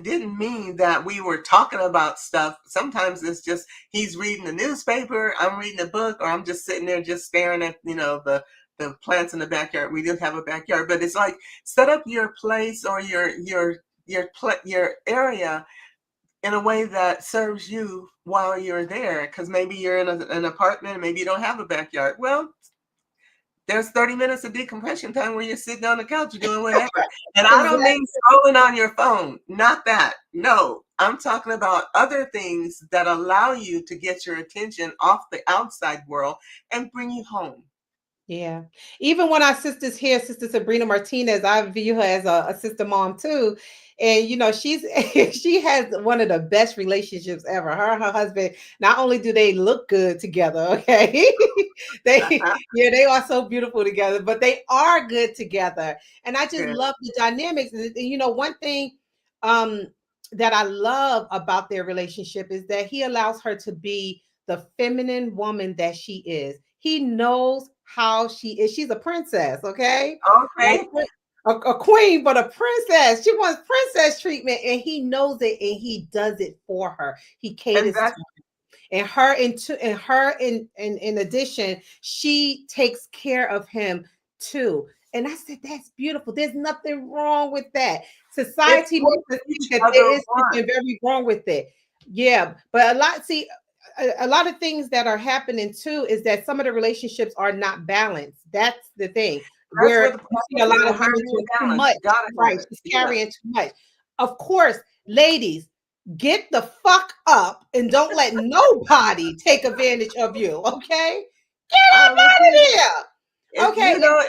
didn't mean that we were talking about stuff. Sometimes it's just he's reading the newspaper, I'm reading a book, or I'm just sitting there just staring at the plants in the backyard. We didn't have a backyard, but it's like set up your place or your area in a way that serves you while you're there. Because maybe you're in an apartment, and maybe you don't have a backyard. Well, there's 30 minutes of decompression time where you're sitting on the couch, you're doing whatever. And I don't Exactly. mean scrolling on your phone, not that. No, I'm talking about other things that allow you to get your attention off the outside world and bring you home. Yeah. Even when our sister's here, Sister Sabrina Martinez, I view her as a sister mom too. And she's she has one of the best relationships ever. Her and her husband, not only do they look good together, okay? They are so beautiful together, but they are good together. And I just Yeah. love the dynamics. And one thing um that I love about their relationship is that he allows her to be the feminine woman that she is. He knows how she is. She's a princess, okay? Like Okay. a queen, but a princess. She wants princess treatment, and he knows it, and he does it for her. He And caters to that's her. In addition, she takes care of him too. And I said, that's beautiful. There's nothing wrong with that. it's Society what makes us each think that other there is want. something very wrong with it. Yeah, but a lot of things that are happening too is that some of the relationships are not balanced. That's the thing. That's where what the you see a problem lot is. of women Harmony doing and too balance. much. Gotta have Right. it. She's Yeah. carrying too much. Of course, ladies, get the fuck up and don't let nobody take advantage of you. Okay? Get up Um, if out you, of here. if Okay. you know,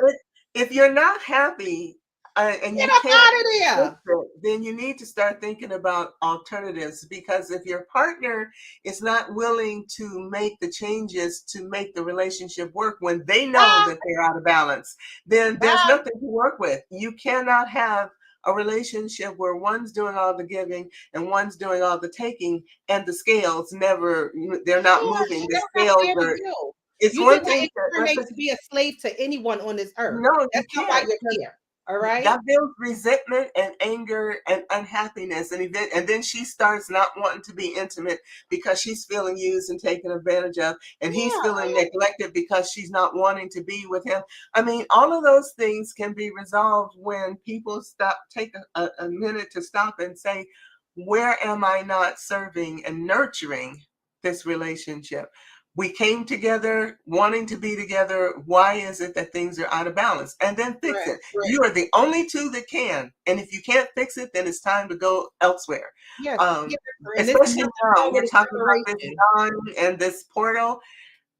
if you're not happy and Get you up can't out of fix there. it, then you need to start thinking about alternatives. Because if your partner is not willing to make the changes to make the relationship work when they know Bye. that they're out of balance, then there's Bye. nothing to work with. You cannot have a relationship where one's doing all the giving and one's doing all the taking, and the scales never, they're not Yeah, moving. The that's not scales fair to are, you. it's You did one not thing incarnate to be a slave to anyone on this earth. no, you That's not why can't, you're because here. All right? that builds resentment and anger and unhappiness. And then she starts not wanting to be intimate because she's feeling used and taken advantage of. And he's Yeah. feeling neglected because she's not wanting to be with him. I mean, all of those things can be resolved when people take a minute to stop and say, where am I not serving and nurturing this relationship? We came together wanting to be together. Why is it that things are out of balance? And then fix Right. it. Right. You are the only two that can. And if you can't fix it, then it's time to go elsewhere. Yes. Um, Yeah. And there's especially nothing now, wrong with we're a talking about this separation. yawn and this portal.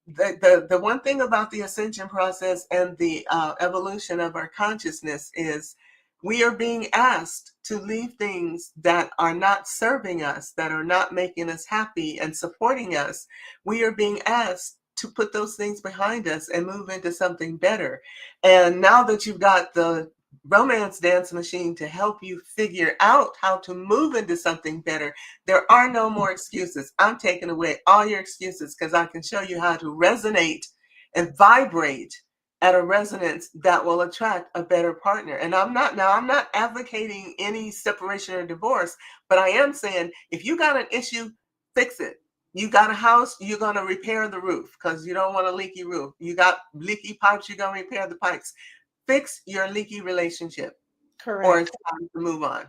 The one thing about the ascension process and the evolution of our consciousness is we are being asked to leave things that are not serving us, that are not making us happy and supporting us. We are being asked to put those things behind us and move into something better. And now that you've got the romance dance machine to help you figure out how to move into something better, there are no more excuses. I'm taking away all your excuses because I can show you how to resonate and vibrate at a resonance that will attract a better partner. And I'm not advocating any separation or divorce, but I am saying if you got an issue, fix it. You got a house, you're going to repair the roof because you don't want a leaky roof. You got leaky pipes, you're going to repair the pipes. Fix your leaky relationship, or Correct. it's time to move on.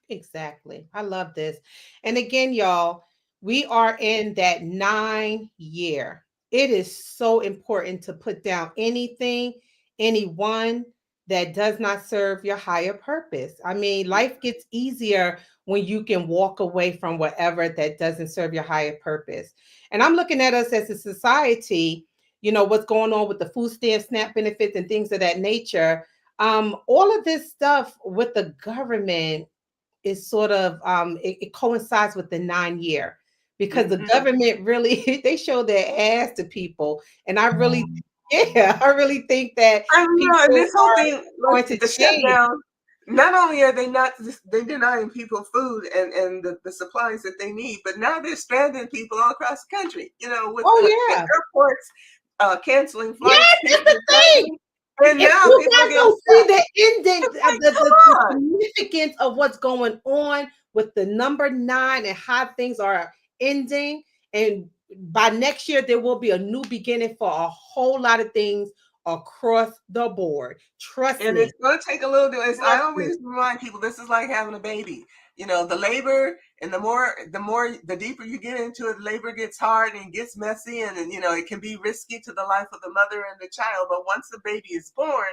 Exactly. I love this. And again, y'all, we are in that 9 year. It is so important to put down anything, anyone that does not serve your higher purpose. I mean, life gets easier when you can walk away from whatever that doesn't serve your higher purpose. And I'm looking at us as a society, what's going on with the food stamp, SNAP benefits, and things of that nature. All of this stuff with the government is sort of it coincides with the 9 year because the government really they show their ass to people, and I really I really think that And people this whole are thing, going like to the change. shutdown, not only are they denying people food and the supplies that they need, but now they're stranding people all across the country, with Oh the yeah, airports canceling flights, yes, that's people the thing. are and If now you people are guys getting don't see stuck. the ending, It's like, the come on. significance of what's going on with the number 9 and how things are ending, and by next year there will be a new beginning for a whole lot of things across the board. Trust And me. it's going to take a little bit. I Trust me. always remind people this is like having a baby. The labor and the deeper you get into it, labor gets hard and gets messy, and it can be risky to the life of the mother and the child. But once the baby is born,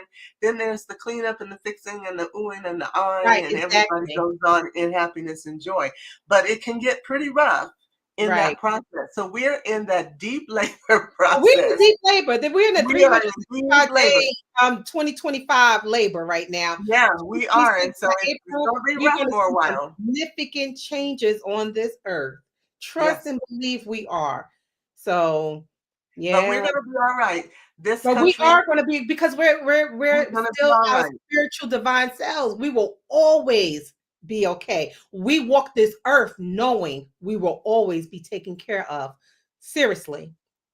then there's the cleanup and the fixing and the oohing and the Right, ahhing, and everybody exactly. goes on in happiness and joy. But it can get pretty rough in Right. that process. So we're in that deep labor We're in process. deep labor. We're in a We are in deep 365 labor. day 2025 labor right now. Yeah, we are. 26th And so of it's April, going to be we're rough going to for a see some while. significant changes on this earth. Trust Yes. and believe we are. So, But we're yeah. going to be all right. This But we country is are going to be, because we're going to be still all our right. spiritual divine selves. We will always be okay. We walk this earth knowing we will always be taken care of. Seriously.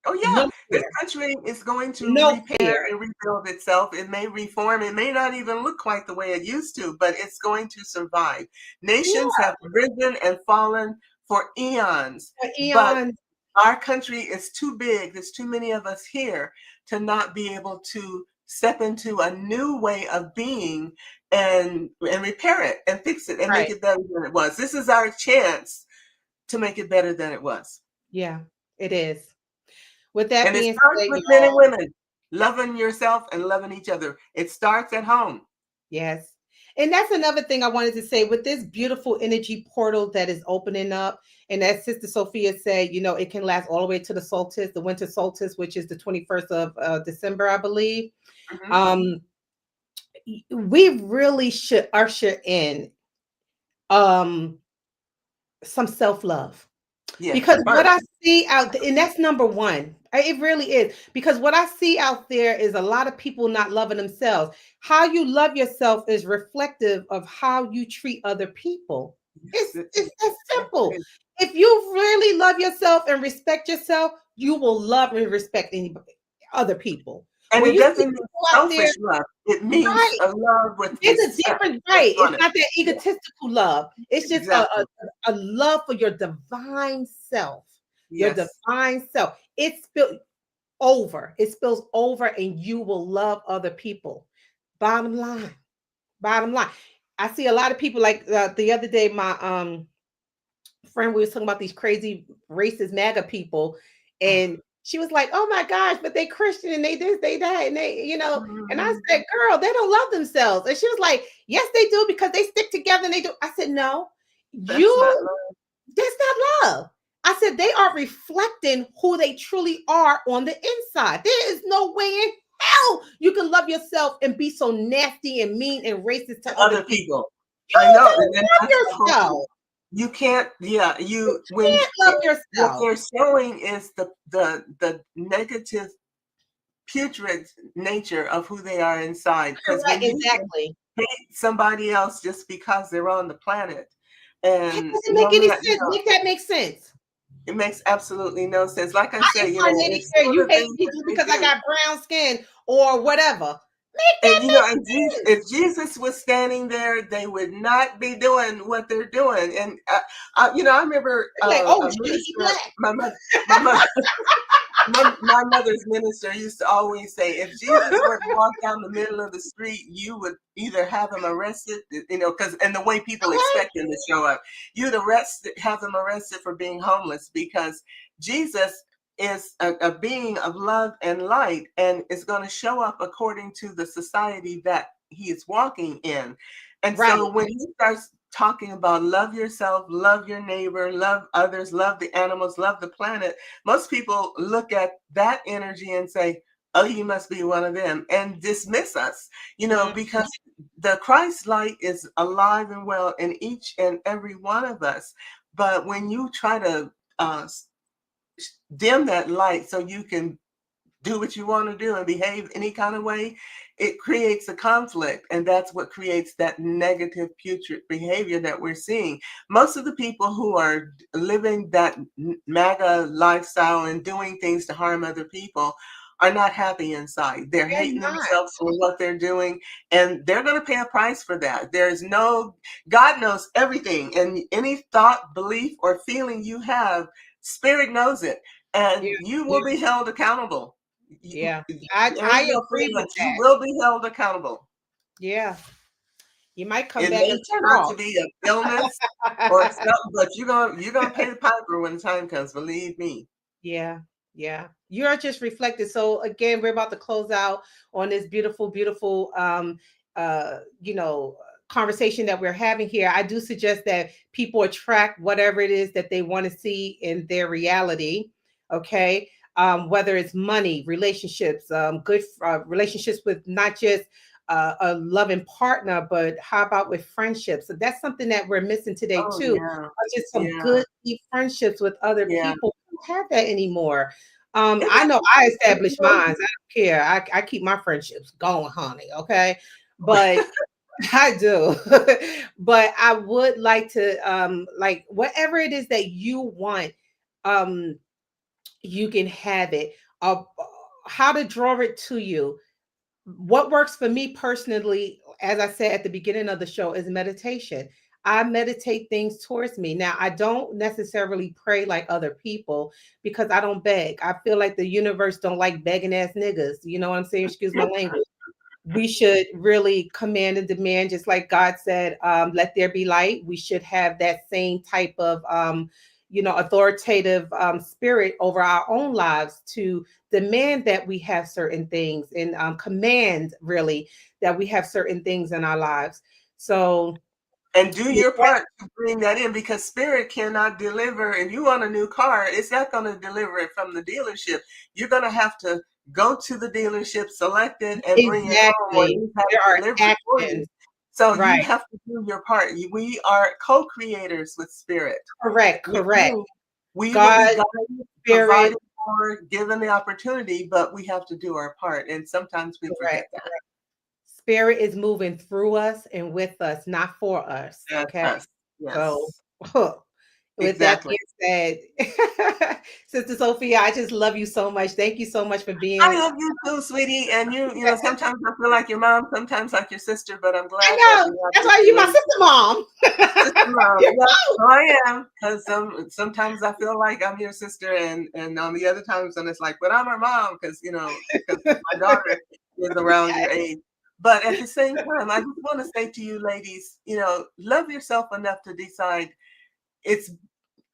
Oh, yeah. No This fear. country is going to No repair fear. and rebuild itself. It may reform. It may not even look quite the way it used to, but it's going to survive. Nations Yeah. have risen and fallen for eons, For but eons. our country is too big. There's too many of us here to not be able to step into a new way of being and repair it and fix it and make Right. it better than it was. This is our chance to make it better than it was. Yeah, it is. With that And it being starts said, with men and y'all, women. loving yourself and loving each other. It starts at home. Yes. And that's another thing I wanted to say with this beautiful energy portal that is opening up. And as Sister Sophia said, you know, it can last all the way to the solstice, the winter solstice, which is the 21st of December, I believe. Mhm. We really should usher in um, some self love. Yes, Because what first. I see out there, and that's number one. It really is. Because what I see out there is a lot of people not loving themselves. How you love yourself is reflective of how you treat other people. Yes, it It's is. that Yes, simple. it is. If you really love yourself and respect yourself, you will love and respect anybody, other people. And When it you see doesn't mean people out there, selfish love. It means right? a love with There's a respect different right. on It's it. not that Yeah, egotistical love. It's just exactly. a love for your divine self. Your Yes. divine self. It spills over. It spills over, and you will love other people. Bottom line. Bottom line. I see a lot of people like the other day. My friend, we was talking about these crazy racist MAGA people, and she was like, "Oh my gosh, but they Christian and they this, they that, and they, you know." And I Mhm. said, "Girl, they don't love themselves." And she was like, "Yes, they do because they stick together and they do." I said, "No, That's not you. love. That's not love." I said, "They are reflecting who they truly are on the inside. There is no way in hell you can love yourself and be so nasty and mean and racist To to other other people. people. I You know, and don't then love that's the whole thing. yourself. You can't, yeah, You you when can't love what yourself." they're showing is the negative putrid nature of who they are inside. Because Correct, when you can exactly. hate somebody else just because they're on the planet, That and doesn't no make any matter, sense. Make that make sense. it makes absolutely no sense. Like I I say, didn't find any it's care. some You of the hate things me that just they because I do. got brown skin or whatever. Make And that and make sense. if Jesus was standing there, they would not be doing what they're doing. And I remember It's like, oh a shit, he minister, black. my mother, my mother's minister used to always say, if Jesus were to walk down the middle of the street, you would either have him arrested, because and the way people Okay. expect him to show up, have him arrested for being homeless, because Jesus is a being of love and light, and is going to show up according to the society that he is walking in. And Right. so when he starts talking about love yourself, love your neighbor, love others, love the animals, love the planet, most people look at that energy and say, oh, you must be one of them, and dismiss us, Mhm. because the Christ light is alive and well in each and every one of us. But when you try to dim that light so you can do what you want to do and behave any kind of way, it creates a conflict. And that's what creates that negative putrid behavior that we're seeing. Most of the people who are living that MAGA lifestyle and doing things to harm other people are not happy inside. They're They're hating not. themselves for what they're doing, and they're going to pay a price for that. God knows everything, and any thought, belief, or feeling you have, Spirit knows it, Yeah. and you will be held accountable. Yeah. There I ain't no agree with feelings. You that. will be held accountable. Yeah. You might come It back and may turn turn out to off. be an illness or something, but you're gonna pay the piper when the time comes. Believe me. Yeah, yeah. You're just reflected. So again, we're about to close out on this beautiful, beautiful you know, conversation that we're having here. I do suggest that people attract whatever it is that they want to see in their reality. Okay. Whether it's money, relationships, good relationships with not just a loving partner, but how about with friendships? So that's something that we're missing today Oh too. yeah, Just some yeah, good deep friendships with other yeah. people. We don't have that anymore. And I that's know I okay, established mine. I don't care. I keep my friendships going, honey. Okay. But I do. But I would like to like whatever it is that you want, um, you can have it. How to draw it to you. What works for me personally, as I said at the beginning of the show, is meditation. I meditate things towards me. Now, I don't necessarily pray like other people because I don't beg. I feel like the universe don't like begging ass niggas. You know what I'm saying? Excuse my language. We should really command and demand, just like God said, let there be light. We should have that same type of authoritative spirit over our own lives to demand that we have certain things and command really that we have certain things in our lives. So and do your part to bring that in, because spirit cannot deliver. If you want a new car, it's not going to deliver it from the dealership. You're going to have to go to the dealership, select it, and bring it home, or exactly, you have there it are delivered for you. actions. So you Right. have to do your part. We are co-creators with spirit. Correct. With Correct. you, we will be God, guided, spirit. provided for, given the opportunity, but we have to do our part. And sometimes we forget Correct. that. Spirit is moving through us and with us, not for us. That's Okay. us. So Yes. with that Exactly. being said, Sister Sophia, I just love you so much. Thank you so much for I being. love you too, sweetie. And you know, sometimes I feel like your mom, sometimes like your sister, but I'm I glad that know. we have That's this why you're my relationship. sister mom. Sister mom. You're Yeah, both. so I am. Because sometimes I feel like I'm your sister, and on the other times, and it's like, but I'm her mom, because because my daughter is around your age. But at the same time, I just want to say to you ladies, love yourself enough to decide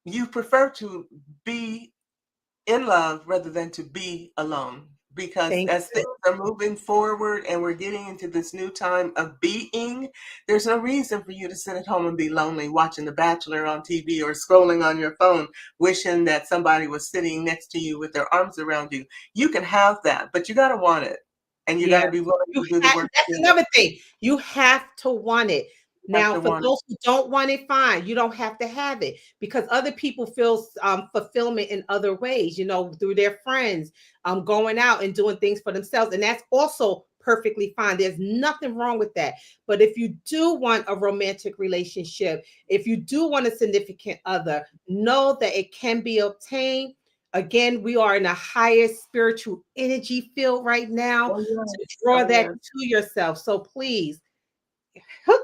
you prefer to be in love rather than to be alone. Because Thank as you. things are moving forward and we're getting into this new time of being, there's no reason for you to sit at home and be lonely watching The Bachelor on TV or scrolling on your phone, wishing that somebody was sitting next to you with their arms around you. You can have that, but you got to want it. And you got Yeah. to be willing to do the work. That's another thing. You have to want it. You have Now, to for want it. those who don't want it, fine. You don't have to have it because other people feel fulfillment in other ways, through their friends, going out and doing things for themselves. And that's also perfectly fine. There's nothing wrong with that. But if you do want a romantic relationship, if you do want a significant other, know that it can be obtained. Again, we are in a higher spiritual energy field right now Oh, to yes. draw Oh, that yes. to yourself. So please hook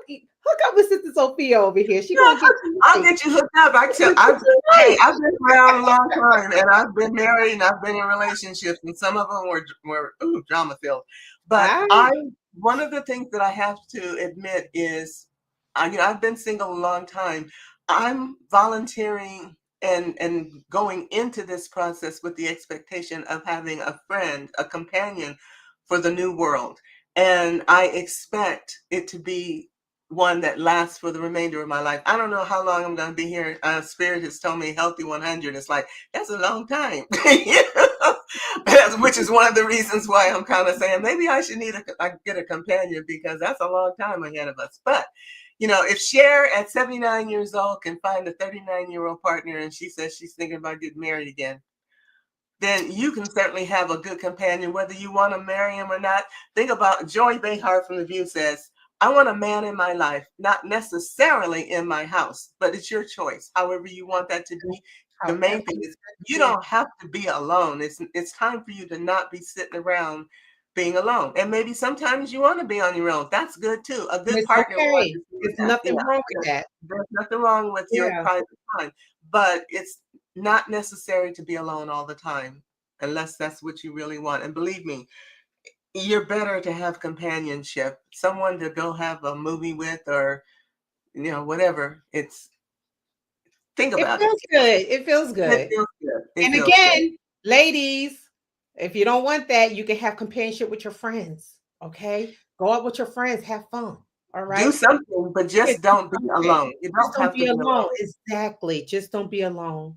up with Sister Sophia over here. She Yeah, gonna get you I'll right. get you hooked up. Hey, I've been around a long time, and I've been married, and I've been in relationships, and some of them were drama filled. But Ah, one of the things that I have to admit is, I've been single a long time. I'm volunteering and going into this process with the expectation of having a friend, a companion for the new world, and I expect it to be one that lasts for the remainder of my life. I don't know how long I'm going to be here. Spirit has told me healthy 100. It's like, that's a long time, which is one of the reasons why I'm kind of saying maybe I should get a companion, because that's a long time ahead of us. But, if Cher at 79 years old can find a 39-year-old partner and she says she's thinking about getting married again, then you can certainly have a good companion, whether you want to marry him or not. Think about Joy Behar from The View says, I want a man in my life, not necessarily in my house, but it's your choice. However you want that to be. The main thing is you don't have to be alone. It's time for you to not be sitting around being alone. And maybe sometimes you want to be on your own. That's good too. A good it's partner will okay. understand There's that. nothing wrong with that. There's nothing wrong with your Yeah. private time, but it's not necessary to be alone all the time, unless that's what you really want. And believe me, you're better to have companionship, someone to go have a movie with, or whatever. Think It about it. feels good. It feels It good. feels good. It And feels good. again, ladies, if you don't want that, you can have companionship with your friends. Okay. Go out with your friends, have fun. All Do right. something, but Yeah, just do don't be something. alone. You Just don't don't have to be be alone. alone. Exactly. Just don't be alone.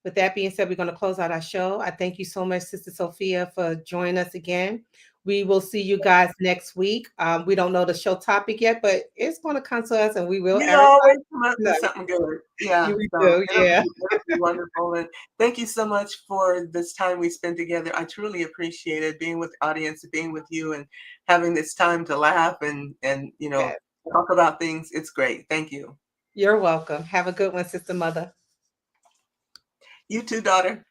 With that being said, we're going to close out our show. I thank you so much, Sister Sophia, for joining us again. We will see you guys next week. We don't know the show topic yet, but it's going to come to us and we will You air it. always come up No, with something good. Yeah, we so do. Yeah. it'll be wonderful. And thank you so much for this time we spent together. I truly appreciated being with the audience, being with you, and having this time to laugh and Yes. talk about things. It's great. Thank you. You're welcome. Have a good one, Sister Mother. You too, daughter.